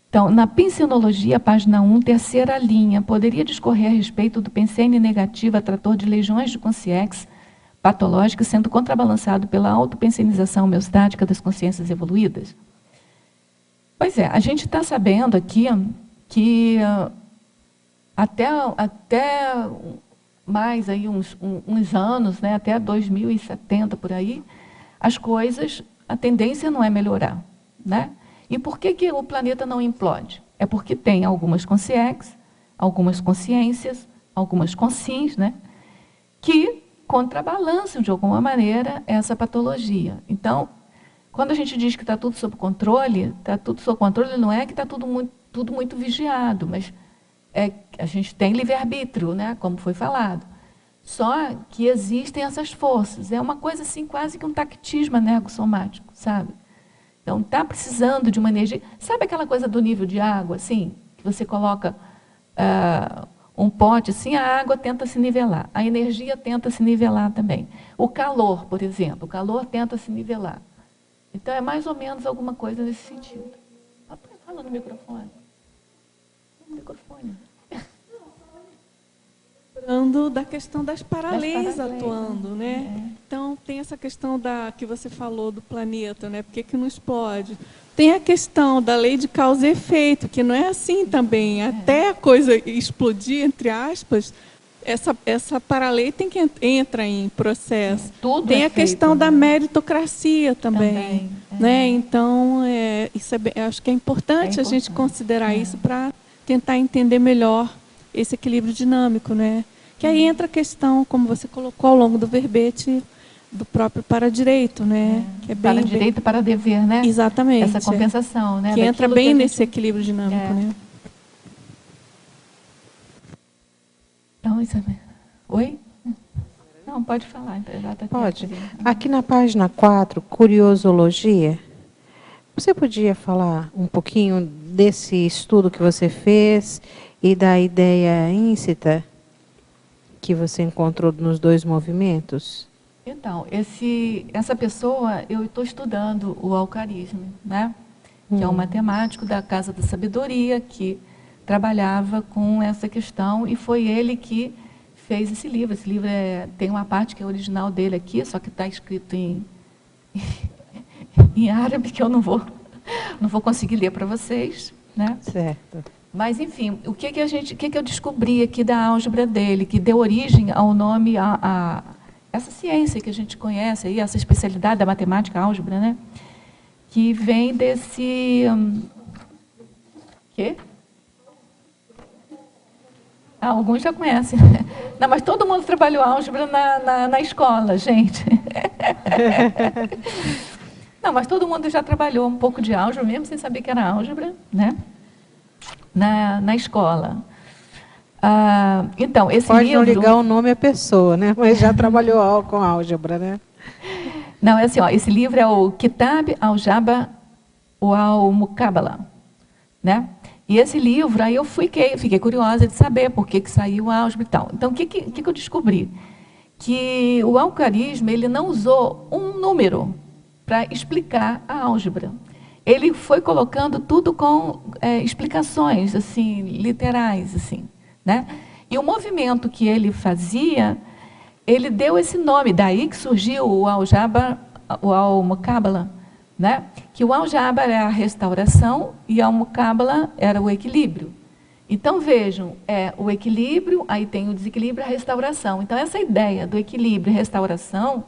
Então, na Pensenologia, página 1, terceira linha, poderia discorrer a respeito do pensene negativo atrator de legiões de consciência patológicas sendo contrabalançado pela autopensenização homeostática das consciências evoluídas? Pois é, a gente está sabendo aqui que até mais aí uns anos, né, até 2070 por aí, as coisas, a tendência não é melhorar, né? E por que o planeta não implode? É porque tem algumas consciências, algumas consciências, algumas consciências, né, que contrabalançam de alguma maneira essa patologia. Então, quando a gente diz que está tudo sob controle, não é que está tudo muito vigiado, mas a gente tem livre-arbítrio, né, como foi falado. Só que existem essas forças. É uma coisa assim, quase que um tactismo energossomático, sabe? Então, está precisando de uma energia. Sabe aquela coisa do nível de água, assim, que você coloca um pote, assim, a água tenta se nivelar, a energia tenta se nivelar também. O calor, por exemplo, o calor tenta se nivelar. Então, é mais ou menos alguma coisa nesse sentido. Fala no microfone. No microfone. Lembrando da questão das paraleis atuando, né? Então, tem essa questão que você falou do planeta, né? Por que não explode? Tem a questão da lei de causa e efeito, que não é assim também. Até a coisa explodir, entre aspas, essa paralei tem que entrar em processo. Tudo tem a questão da meritocracia também. Né? Então, acho que é importante a gente considerar isso para tentar entender melhor esse equilíbrio dinâmico, né? Que aí entra a questão, como você colocou ao longo do verbete, do próprio para-direito, né? Que é bem, para-direito, para-dever, né? Exatamente. Essa compensação, né? Que entra bem nesse equilíbrio dinâmico, né? Então, Isabel. Oi? Não, pode falar. Pode. Aqui na página 4, Curiosologia, você podia falar um pouquinho desse estudo que você fez e da ideia íncita que você encontrou nos 2 movimentos? Então, essa pessoa, eu estou estudando o alcarismo, né? Que é um matemático da Casa da Sabedoria, que trabalhava com essa questão, e foi ele que fez esse livro. Esse livro tem uma parte que é original dele aqui, só que está escrito em árabe, que eu não vou conseguir ler para vocês, né? Certo. Mas, enfim, o que eu descobri aqui da álgebra dele, que deu origem ao nome, a essa ciência que a gente conhece, aí, essa especialidade da matemática, álgebra, né? Que vem desse... quê? Alguns já conhecem. Não, mas todo mundo trabalhou álgebra na escola, gente. Não, mas todo mundo já trabalhou um pouco de álgebra, mesmo sem saber que era álgebra, né? Na escola. Então, esse Pode livro... não ligar o nome à pessoa, né? Mas já trabalhou com álgebra, né? Não, é assim, ó, esse livro é o Kitab al-Jabr wal-Muqabala, né? E esse livro, aí eu fiquei curiosa de saber por que saiu a álgebra e tal. Então, o que eu descobri? Que o algarismo, ele não usou um número para explicar a álgebra. Ele foi colocando tudo com explicações, assim, literais, assim, né? E o movimento que ele fazia, ele deu esse nome, daí que surgiu o al-Jabr wal-Muqabala, né? Que o al-Jabr é a restauração e o al-Muqabala era o equilíbrio. Então, vejam, o equilíbrio, aí tem o desequilíbrio e a restauração. Então, essa ideia do equilíbrio e restauração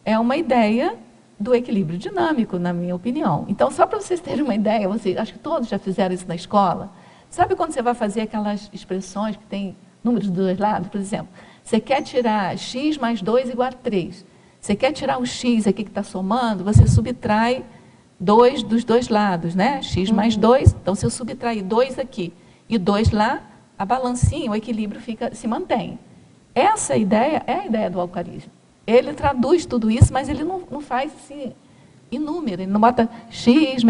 é uma ideia do equilíbrio dinâmico, na minha opinião. Então, só para vocês terem uma ideia, acho que todos já fizeram isso na escola. Sabe quando você vai fazer aquelas expressões que tem números dos dois lados? Por exemplo, você quer tirar x mais 2 igual a 3. Você quer tirar o x aqui que está somando, você subtrai 2 dos dois lados, né? X mais 2, então se eu subtrair 2 aqui e 2 lá, a balancinha, o equilíbrio se mantém. Essa ideia é a ideia do algarismo. Ele traduz tudo isso, mas ele não faz assim, em número, ele não bota x,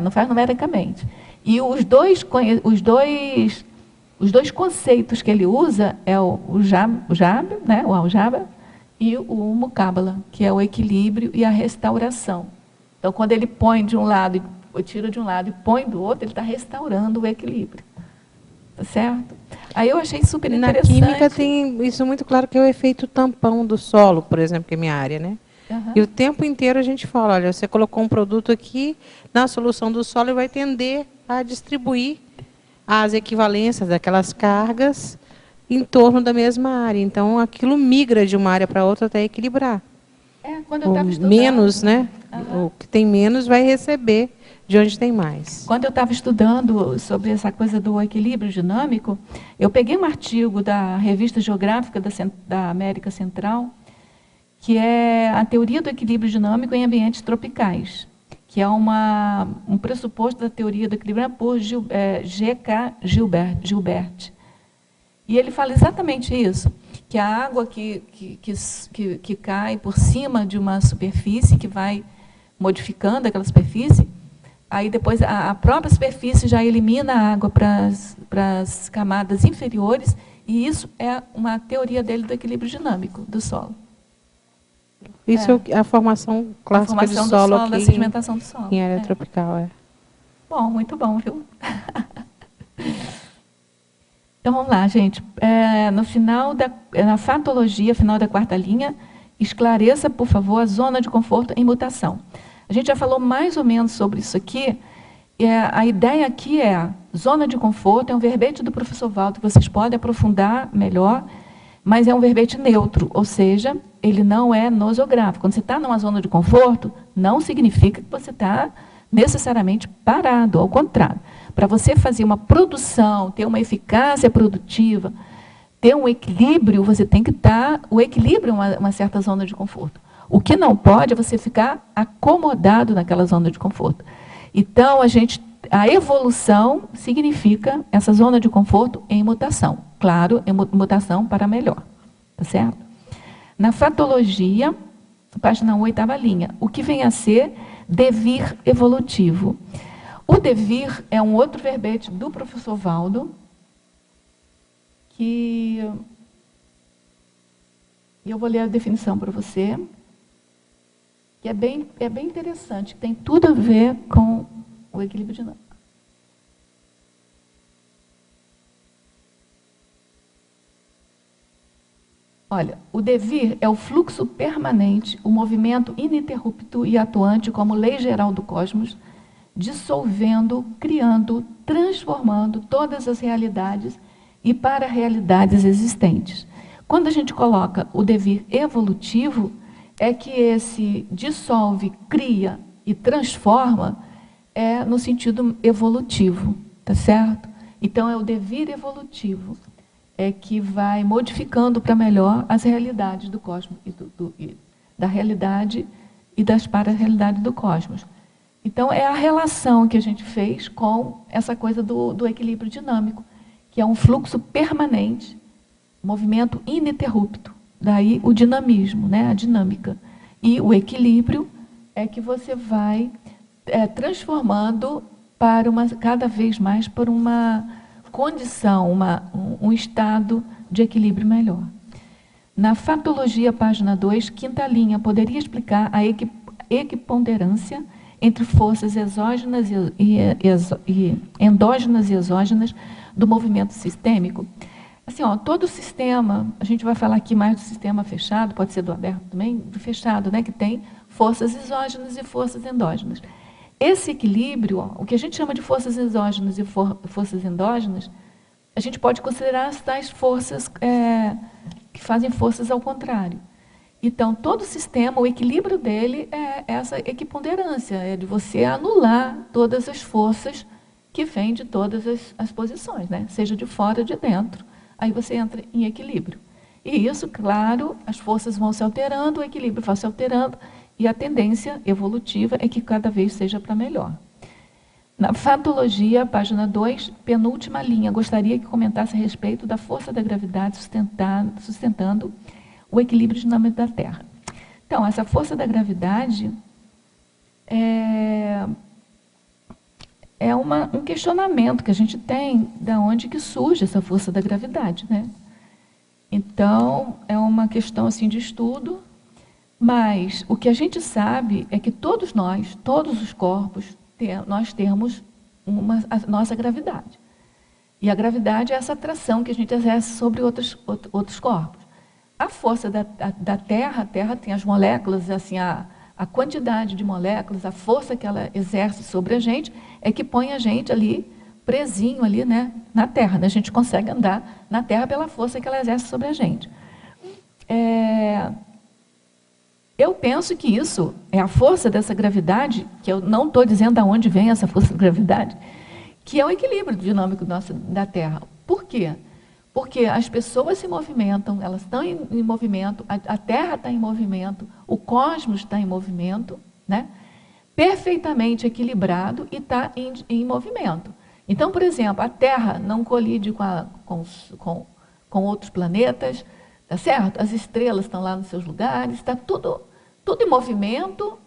não faz numericamente. E os dois conceitos que ele usa é o Jabr, né? O al-Jabr, e o Muqabala, que é o equilíbrio e a restauração. Então, quando ele põe de um lado, tira de um lado e põe do outro, ele está restaurando o equilíbrio. Tá certo? Aí eu achei super interessante. Na química tem isso muito claro, que é o efeito tampão do solo, por exemplo, que é minha área, né? Uhum. E o tempo inteiro a gente fala, olha, você colocou um produto aqui na solução do solo e vai tender a distribuir as equivalências daquelas cargas em torno da mesma área. Então, aquilo migra de uma área para outra até equilibrar. Quando eu estava estudando... Menos, né? O que tem menos vai receber de onde tem mais. Quando eu estava estudando sobre essa coisa do equilíbrio dinâmico, eu peguei um artigo da Revista Geográfica da América Central, que é a teoria do equilíbrio dinâmico em ambientes tropicais, que é um pressuposto da teoria do equilíbrio por G.K. Gilbert. E ele fala exatamente isso, que a água que cai por cima de uma superfície, que vai modificando aquela superfície, aí depois a própria superfície já elimina a água para as camadas inferiores, e isso é uma teoria dele do equilíbrio dinâmico do solo. Isso é a formação clássica de solo aqui, da sedimentação do solo. Em área tropical, Bom, muito bom, viu? Então, vamos lá, gente. Na fatologia, final da quarta linha, esclareça, por favor, a zona de conforto em mutação. A gente já falou mais ou menos sobre isso aqui. A ideia aqui é, zona de conforto, é um verbete do professor Waldo, que vocês podem aprofundar melhor, mas é um verbete neutro, ou seja, ele não é nosográfico. Quando você está numa zona de conforto, não significa que você está necessariamente parado, ao contrário. Para você fazer uma produção, ter uma eficácia produtiva, ter um equilíbrio, você tem que estar... O equilíbrio é uma certa zona de conforto. O que não pode é você ficar acomodado naquela zona de conforto. Então, a evolução significa essa zona de conforto em mutação. Claro, em mutação para melhor. Tá certo? Na fatologia, página 8ª linha, o que vem a ser devir evolutivo. O devir é um outro verbete do professor Waldo, que eu vou ler a definição para você, que é bem interessante, tem tudo a ver com o equilíbrio dinâmico. Olha, o devir é o fluxo permanente, o movimento ininterrupto e atuante como lei geral do cosmos, dissolvendo, criando, transformando todas as realidades e para realidades existentes. Quando a gente coloca o devir evolutivo, é que esse dissolve, cria e transforma no sentido evolutivo, tá certo? Então, é o devir evolutivo, é que vai modificando para melhor as realidades do cosmos, da realidade e das para-realidades do cosmos. Então, é a relação que a gente fez com essa coisa do equilíbrio dinâmico, que é um fluxo permanente, movimento ininterrupto. Daí o dinamismo, né? A dinâmica. E o equilíbrio é que você vai transformando para cada vez mais para uma condição, um estado de equilíbrio melhor. Na Fatologia, página 2, quinta linha, poderia explicar a equiponderância entre forças exógenas e endógenas e exógenas do movimento sistêmico? Assim, todo sistema, a gente vai falar aqui mais do sistema fechado, pode ser do aberto também, do fechado, né, que tem forças exógenas e forças endógenas. Esse equilíbrio, o que a gente chama de forças exógenas e forças endógenas, a gente pode considerar as tais forças que fazem forças ao contrário. Então, todo sistema, o equilíbrio dele é essa equiponderância, é de você anular todas as forças que vêm de todas as posições, né? Seja de fora ou de dentro. Aí você entra em equilíbrio. E isso, claro, as forças vão se alterando, o equilíbrio vai se alterando, e a tendência evolutiva é que cada vez seja para melhor. Na Fatologia, página 2, penúltima linha, gostaria que comentasse a respeito da força da gravidade sustentando o equilíbrio dinâmico da Terra. Então, essa força da gravidade é um questionamento que a gente tem de onde que surge essa força da gravidade, né? Então, é uma questão assim de estudo, mas o que a gente sabe é que todos nós, todos os corpos, nós temos a nossa gravidade. E a gravidade é essa atração que a gente exerce sobre outros corpos. A força da Terra, a Terra tem as moléculas, assim, a quantidade de moléculas, a força que ela exerce sobre a gente, é que põe a gente ali, presinho ali, né, na Terra. Né? A gente consegue andar na Terra pela força que ela exerce sobre a gente. Eu penso que isso é a força dessa gravidade, que eu não estou dizendo de onde vem essa força da gravidade, que é o equilíbrio dinâmico da Terra. Por quê? Porque as pessoas se movimentam, elas estão em movimento, a Terra está em movimento, o cosmos está em movimento, né? Perfeitamente equilibrado e está em movimento. Então, por exemplo, a Terra não colide com outros planetas, tá certo? As estrelas estão lá nos seus lugares, está tudo em movimento,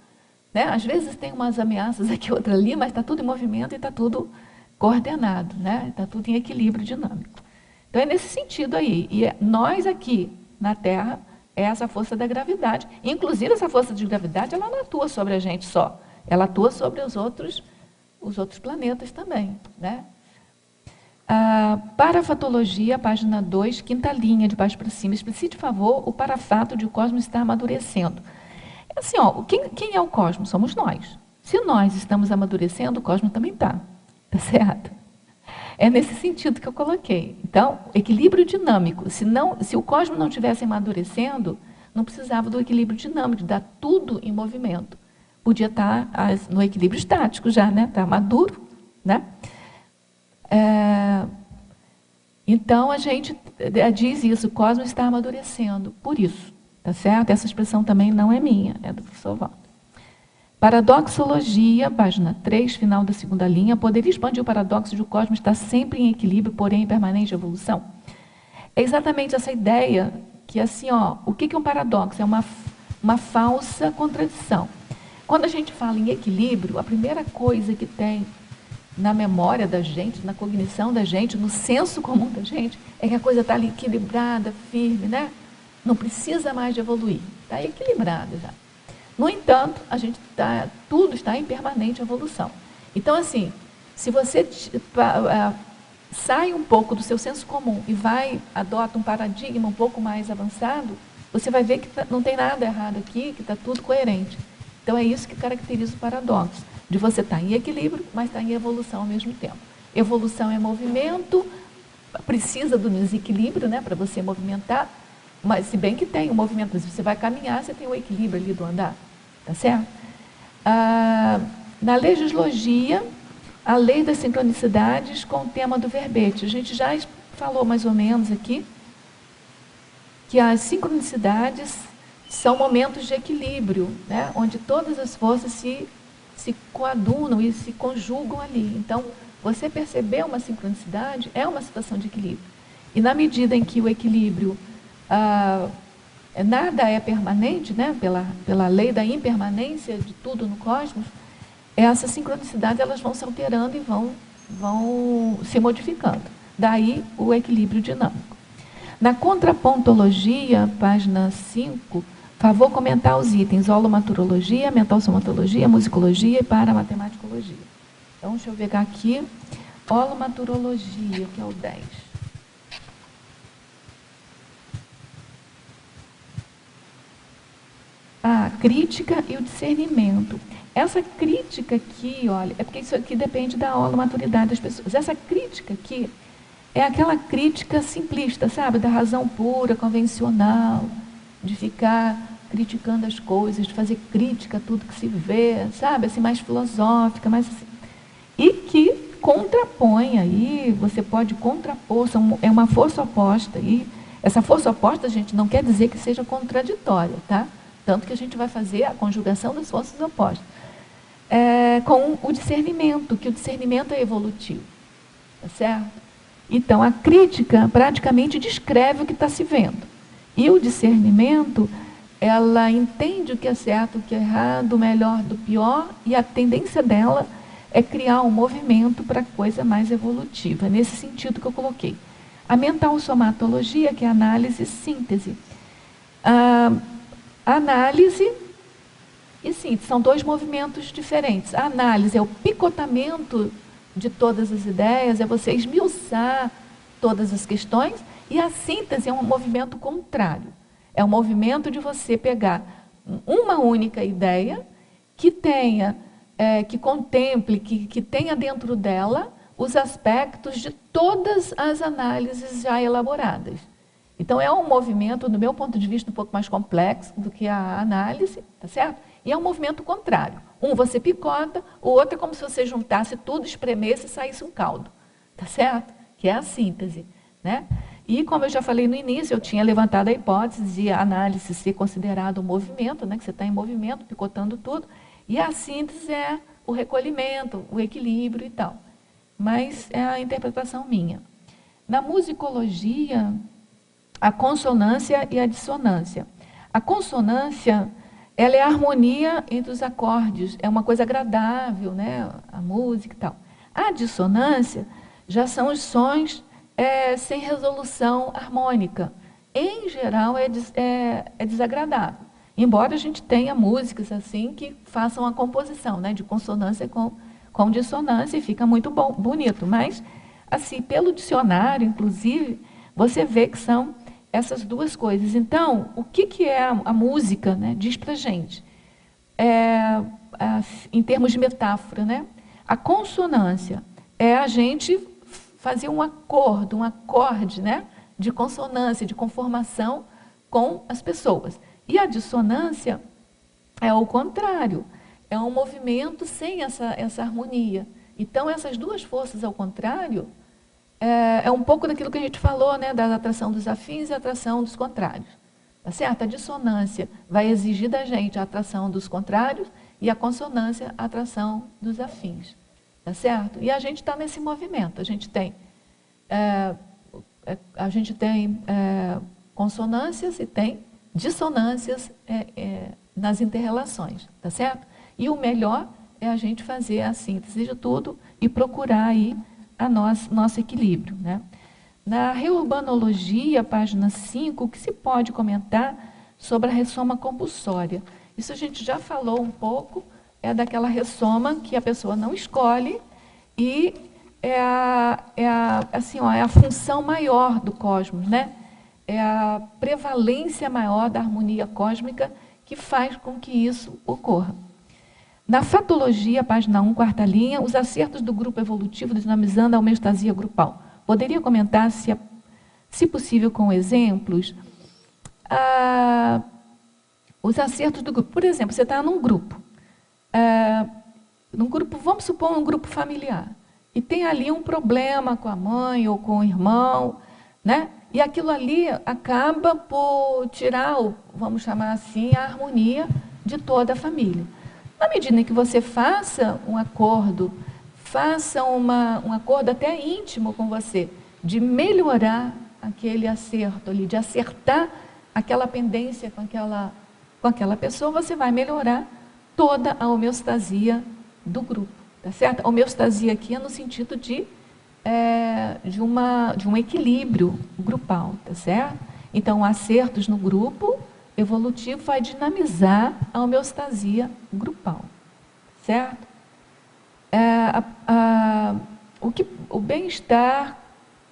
né? Às vezes tem umas ameaças aqui, outra ali, mas está tudo em movimento e está tudo coordenado, né? Está tudo em equilíbrio dinâmico. Então, é nesse sentido aí. E nós aqui, na Terra, é essa força da gravidade. Inclusive, essa força de gravidade, ela não atua sobre a gente só. Ela atua sobre os outros planetas também, né? Para a Fatologia, página 2, quinta linha, de baixo para cima, explicite, por favor, o parafato de o cosmos estar amadurecendo. Assim, quem é o cosmos? Somos nós. Se nós estamos amadurecendo, o cosmos também está. Tá certo? É nesse sentido que eu coloquei. Então, equilíbrio dinâmico. Se o cosmos não estivesse amadurecendo, não precisava do equilíbrio dinâmico, de dar tudo em movimento. Podia estar no equilíbrio estático já, né? Está maduro, né? Então, a gente diz isso, o cosmos está amadurecendo, por isso, tá certo? Essa expressão também não é minha, é do professor Walter. Paradoxologia, página 3, final da segunda linha, poderia expandir o paradoxo de o cosmos estar sempre em equilíbrio, porém em permanente evolução? É exatamente essa ideia que, assim, o que é um paradoxo? É uma falsa contradição. Quando a gente fala em equilíbrio, a primeira coisa que tem na memória da gente, na cognição da gente, no senso comum da gente, é que a coisa está ali equilibrada, firme, né? Não precisa mais de evoluir, está equilibrada já. No entanto, tudo está em permanente evolução. Então, assim, se você sai um pouco do seu senso comum e adota um paradigma um pouco mais avançado, você vai ver que não tem nada errado aqui, que está tudo coerente. Então, é isso que caracteriza o paradoxo. de você estar em equilíbrio, mas estar em evolução ao mesmo tempo. Evolução é movimento, precisa do desequilíbrio, né, para você movimentar, mas se bem que tem o movimento, se você vai caminhar, você tem o equilíbrio ali do andar, tá certo? Na legislogia, a lei das sincronicidades com o tema do verbete. A gente já falou mais ou menos aqui que as sincronicidades são momentos de equilíbrio, né, onde todas as forças se coadunam e se conjugam ali. Então, você perceber uma sincronicidade é uma situação de equilíbrio. E na medida em que o equilíbrio, nada é permanente, né, pela lei da impermanência de tudo no cosmos, essas sincronicidades elas vão se alterando e vão se modificando. Daí o equilíbrio dinâmico. Na contrapontologia, página 5, favor comentar os itens holomaturologia, mental somatologia, musicologia e paramatemáticologia. Então, deixa eu pegar aqui, holomaturologia, que é o 10. A crítica e o discernimento. Essa crítica aqui, olha, é porque isso aqui depende da holomaturidade das pessoas. Essa crítica aqui é aquela crítica simplista, sabe? Da razão pura, convencional, de ficar criticando as coisas, de fazer crítica a tudo que se vê, sabe? Assim, mais filosófica, mais assim. E que contrapõe aí, você pode contrapor, é uma força oposta. E essa força oposta, gente, não quer dizer que seja contraditória, tá? Tanto que a gente vai fazer a conjugação das forças opostas. Com o discernimento, que o discernimento é evolutivo, tá certo? Então, a crítica praticamente descreve o que está se vendo. E o discernimento, ela entende o que é certo, o que é errado, o melhor do pior, e a tendência dela é criar um movimento para coisa mais evolutiva, nesse sentido que eu coloquei. A mental somatologia, que é análise e síntese. Análise e síntese são dois movimentos diferentes. A análise é o picotamento de todas as ideias, é você esmiuçar todas as questões, e a síntese é um movimento contrário. É um movimento de você pegar uma única ideia que tenha, que contemple, que tenha dentro dela os aspectos de todas as análises já elaboradas. Então, é um movimento, do meu ponto de vista, um pouco mais complexo do que a análise, tá certo? E é um movimento contrário. Um você picota, o outro é como se você juntasse tudo, espremesse e saísse um caldo, tá certo? Que é a síntese, né? E, como eu já falei no início, eu tinha levantado a hipótese de a análise ser considerado um movimento, né? Que você está em movimento, picotando tudo, e a síntese é o recolhimento, o equilíbrio e tal. Mas é a interpretação minha. Na musicologia, a consonância e a dissonância. A consonância, ela é a harmonia entre os acordes, é uma coisa agradável, né? A música e tal. A dissonância já são os sons sem resolução harmônica. Em geral, é desagradável. Embora a gente tenha músicas assim que façam a composição, né? De consonância com dissonância, e fica muito bonito. Mas, assim, pelo dicionário, inclusive, você vê que são essas duas coisas. Então, o que é a música, né? Diz para a gente, em termos de metáfora, né? A consonância é a gente fazer um acordo, um acorde, né? De consonância, de conformação com as pessoas. E a dissonância é o contrário, é um movimento sem essa harmonia. Então, essas duas forças ao contrário, é um pouco daquilo que a gente falou, né, da atração dos afins e a atração dos contrários. Tá certo? A dissonância vai exigir da gente a atração dos contrários e a consonância a atração dos afins. Tá certo? E a gente está nesse movimento. A gente tem consonâncias e tem dissonâncias nas interrelações. Tá certo? E o melhor é a gente fazer a síntese de tudo e procurar aí nosso equilíbrio, né? Na reurbanologia, página 5, o que se pode comentar sobre a ressoma compulsória? Isso a gente já falou um pouco, é daquela ressoma que a pessoa não escolhe e é a função maior do cosmos, né? É a prevalência maior da harmonia cósmica que faz com que isso ocorra. Na fatologia, página 1, quarta linha, os acertos do grupo evolutivo dinamizando a homeostasia grupal. Poderia comentar, se possível, com exemplos, os acertos do grupo. Por exemplo, você está num grupo, vamos supor um grupo familiar, e tem ali um problema com a mãe ou com o irmão, né? E aquilo ali acaba por tirar, vamos chamar assim, a harmonia de toda a família. Na medida em que você faça um acordo, um acordo até íntimo com você, de melhorar aquele acerto ali, de acertar aquela pendência com aquela pessoa, você vai melhorar toda a homeostasia do grupo, tá certo? A homeostasia aqui é no sentido de um equilíbrio grupal, tá certo? Então, acertos no grupo evolutivo vai dinamizar a homeostasia grupal, certo? O bem-estar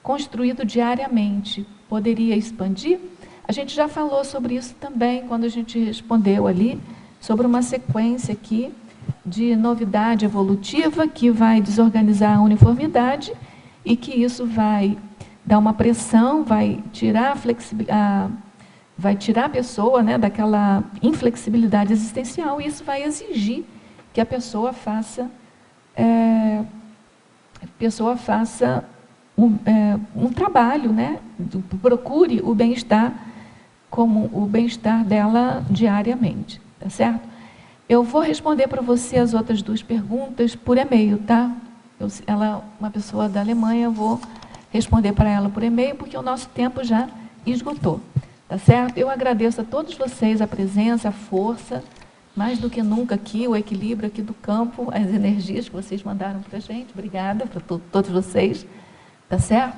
construído diariamente poderia expandir? A gente já falou sobre isso também, quando a gente respondeu ali, sobre uma sequência aqui de novidade evolutiva que vai desorganizar a uniformidade e que isso vai dar uma pressão, vai tirar a pessoa, né, daquela inflexibilidade existencial, e isso vai exigir que a pessoa faça um trabalho, né, procure o bem-estar como o bem-estar dela diariamente, tá certo? Eu vou responder para você as outras duas perguntas por e-mail, tá? Ela, uma pessoa da Alemanha, eu vou responder para ela por e-mail, porque o nosso tempo já esgotou. Tá certo? Eu agradeço a todos vocês a presença, a força, mais do que nunca aqui, o equilíbrio aqui do campo, as energias que vocês mandaram para a gente. Obrigada para todos vocês. Tá certo?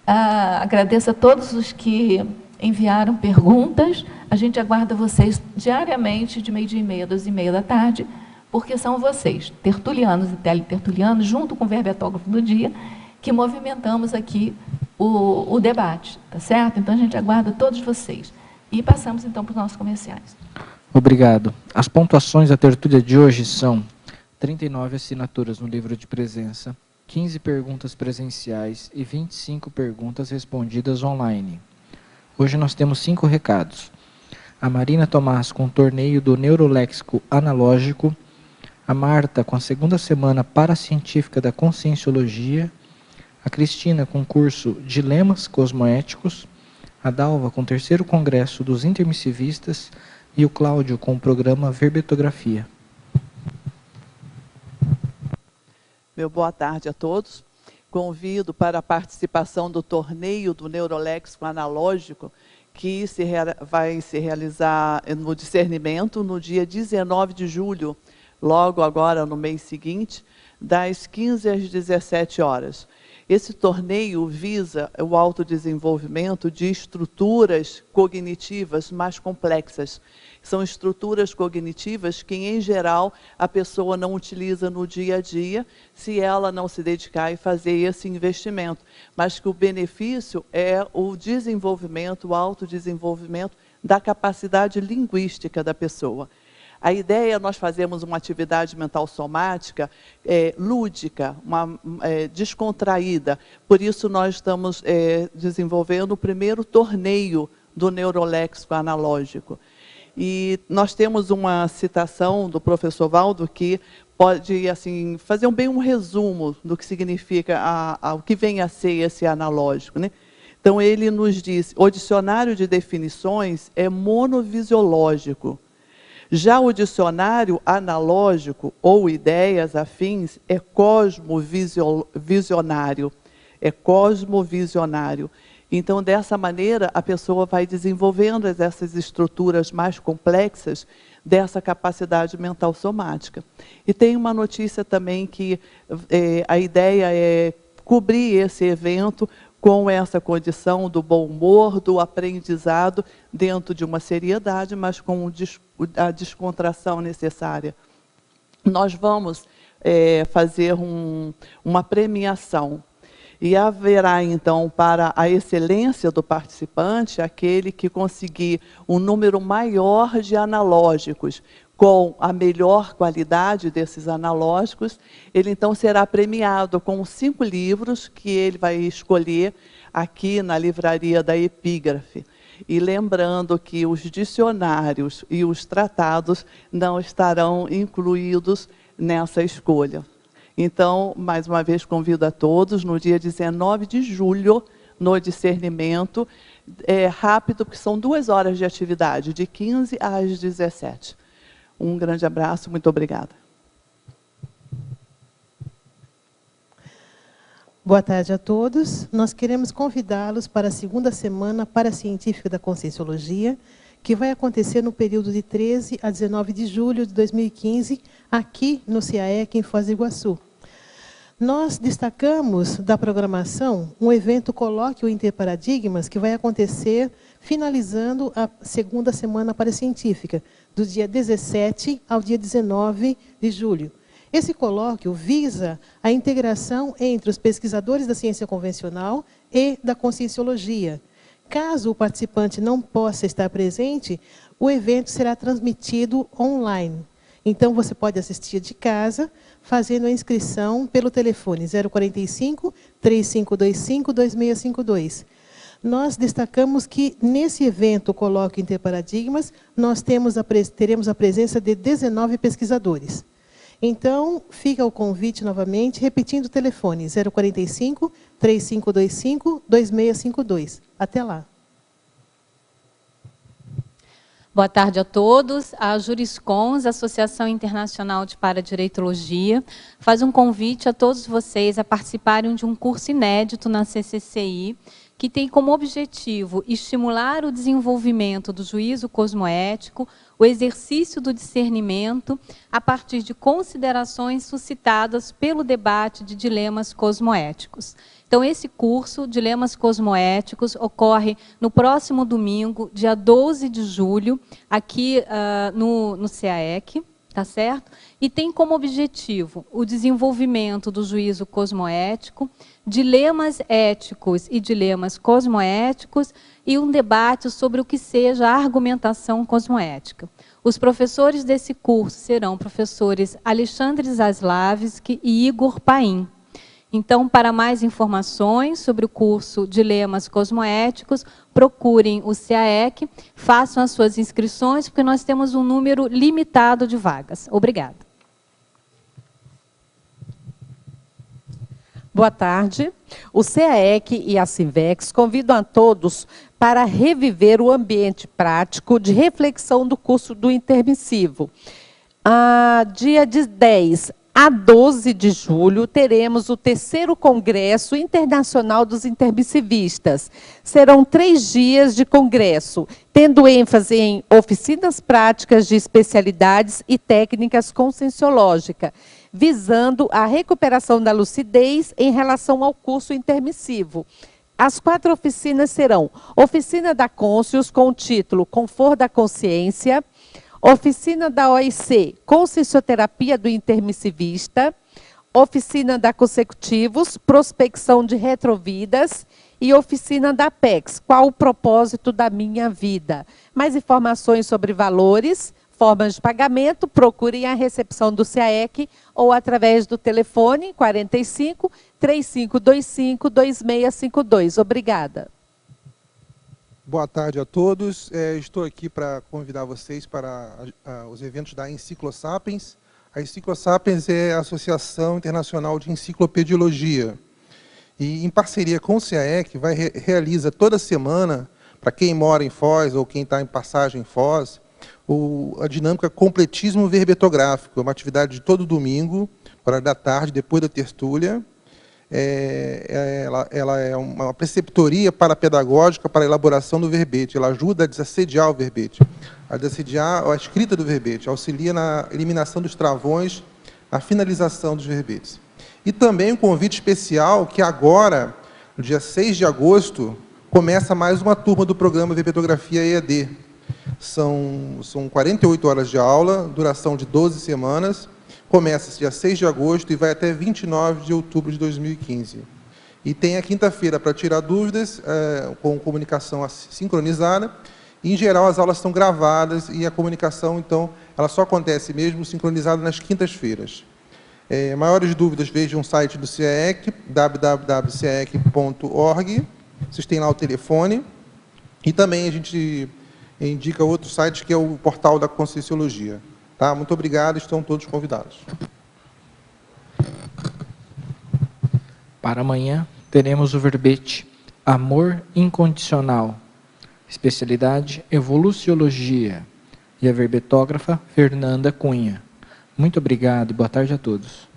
Agradeço a todos os que enviaram perguntas. A gente aguarda vocês diariamente, de 12h30 a 2h30 da tarde, porque são vocês, tertulianos e teletertulianos, junto com o verbetógrafo do dia, que movimentamos aqui o debate, tá certo? Então, a gente aguarda todos vocês. E passamos, então, para os nossos comerciais. Obrigado. As pontuações da tertúlia de hoje são 39 assinaturas no livro de presença, 15 perguntas presenciais e 25 perguntas respondidas online. Hoje nós temos 5 recados. A Marina Tomás com o torneio do Neuroléxico Analógico, a Marta com a segunda semana paracientífica da Conscienciologia, a Cristina com o curso Dilemas Cosmoéticos, a Dalva com o 3º Congresso dos Intermissivistas e o Cláudio com o programa Verbetografia. Meu boa tarde a todos. Convido para a participação do torneio do Neuroléxico Analógico, que vai se realizar no Discernimento no dia 19 de julho, logo agora no mês seguinte, das 15 às 17 horas. Esse torneio visa o autodesenvolvimento de estruturas cognitivas mais complexas. São estruturas cognitivas que, em geral, a pessoa não utiliza no dia a dia, se ela não se dedicar e fazer esse investimento. Mas que o benefício é o desenvolvimento, o autodesenvolvimento da capacidade linguística da pessoa. A ideia é nós fazermos uma atividade mental somática lúdica, descontraída. Por isso, nós estamos desenvolvendo o primeiro torneio do Neuroléxico Analógico. E nós temos uma citação do professor Valdo que pode assim, fazer bem um resumo do que significa o que vem a ser esse analógico, né? Então, ele nos diz, o dicionário de definições é monovisiológico. Já o dicionário analógico, ou ideias afins, é cosmovisionário. É cosmovisionário. Então, dessa maneira, a pessoa vai desenvolvendo essas estruturas mais complexas dessa capacidade mental somática. E tem uma notícia também que a ideia é cobrir esse evento com essa condição do bom humor, do aprendizado, dentro de uma seriedade, mas com a descontração necessária. Nós vamos fazer uma premiação. E haverá, então, para a excelência do participante, aquele que conseguir um número maior de analógicos, com a melhor qualidade desses analógicos, ele então será premiado com 5 livros que ele vai escolher aqui na livraria da Epígrafe. E lembrando que os dicionários e os tratados não estarão incluídos nessa escolha. Então, mais uma vez, convido a todos, no dia 19 de julho, no discernimento, rápido, porque são 2 horas de atividade, de 15 às 17. Um grande abraço, muito obrigada. Boa tarde a todos. Nós queremos convidá-los para a segunda semana Paracientífica da Conscienciologia, que vai acontecer no período de 13 a 19 de julho de 2015, aqui no CAEC, em Foz do Iguaçu. Nós destacamos da programação um evento Colóquio Interparadigmas, que vai acontecer finalizando a segunda semana Paracientífica, do dia 17 ao dia 19 de julho. Esse colóquio visa a integração entre os pesquisadores da ciência convencional e da conscienciologia. Caso o participante não possa estar presente, o evento será transmitido online. Então, você pode assistir de casa, fazendo a inscrição pelo telefone 045-3525-2652. Nós destacamos que, nesse evento Colóquio Interparadigmas, nós teremos a presença de 19 pesquisadores. Então, fica o convite novamente, repetindo o telefone, 045-3525-2652. Até lá. Boa tarde a todos. A Juriscons, Associação Internacional de Paradireitologia, faz um convite a todos vocês a participarem de um curso inédito na CCCI, que tem como objetivo estimular o desenvolvimento do juízo cosmoético, o exercício do discernimento, a partir de considerações suscitadas pelo debate de dilemas cosmoéticos. Então, esse curso, Dilemas Cosmoéticos, ocorre no próximo domingo, dia 12 de julho, aqui no CAEC, tá certo? E tem como objetivo o desenvolvimento do juízo cosmoético, dilemas éticos e dilemas cosmoéticos e um debate sobre o que seja a argumentação cosmoética. Os professores desse curso serão professores Alexandre Zaslavski e Igor Paim. Então, para mais informações sobre o curso Dilemas Cosmoéticos, procurem o CAEC, façam as suas inscrições, porque nós temos um número limitado de vagas. Obrigada. Boa tarde. O CAEC e a Sinvex convidam a todos para reviver o ambiente prático de reflexão do curso do intermissivo. Dia 10 a 12 de julho, teremos o 3º Congresso Internacional dos Intermissivistas. Serão 3 dias de congresso, tendo ênfase em oficinas práticas de especialidades e técnicas conscienciológicas, visando a recuperação da lucidez em relação ao curso intermissivo. As 4 oficinas serão: Oficina da Conscius, com o título Conforto da Consciência; Oficina da OIC, Consciencioterapia do Intermissivista; Oficina da Consecutivos, Prospecção de Retrovidas; e Oficina da PEX, Qual o Propósito da Minha Vida. Mais informações sobre valores, formas de pagamento, procurem a recepção do CAEC ou através do telefone 45-3525-2652. Obrigada. Boa tarde a todos. Estou aqui para convidar vocês para os eventos da Enciclosapiens. A Enciclosapiens é a Associação Internacional de Enciclopediologia. E, em parceria com o CAEC, realiza toda semana, para quem mora em Foz ou quem está em passagem em Foz, a dinâmica Completismo Verbetográfico, uma atividade de todo domingo, horário da tarde, depois da tertúlia. Ela é uma preceptoria parapedagógica para a elaboração do verbete. Ela ajuda a desassediar o verbete, a desassediar a escrita do verbete, auxilia na eliminação dos travões, na finalização dos verbetes. E também um convite especial que agora, no dia 6 de agosto, começa mais uma turma do programa Verbetografia EAD. São 48 horas de aula, duração de 12 semanas, começa dia 6 de agosto e vai até 29 de outubro de 2015. E tem a quinta-feira para tirar dúvidas, com comunicação sincronizada, E, em geral, as aulas são gravadas e a comunicação, então, ela só acontece mesmo sincronizada nas quintas-feiras. Maiores dúvidas, vejam o site do CIEEC, www.ciaec.org. Vocês têm lá o telefone. E também a gente indica outro site, que é o portal da Conscienciologia. Tá? Muito obrigado, estão todos convidados. Para amanhã, teremos o verbete Amor Incondicional, especialidade Evoluciologia, e a verbetógrafa Fernanda Cunha. Muito obrigado e boa tarde a todos.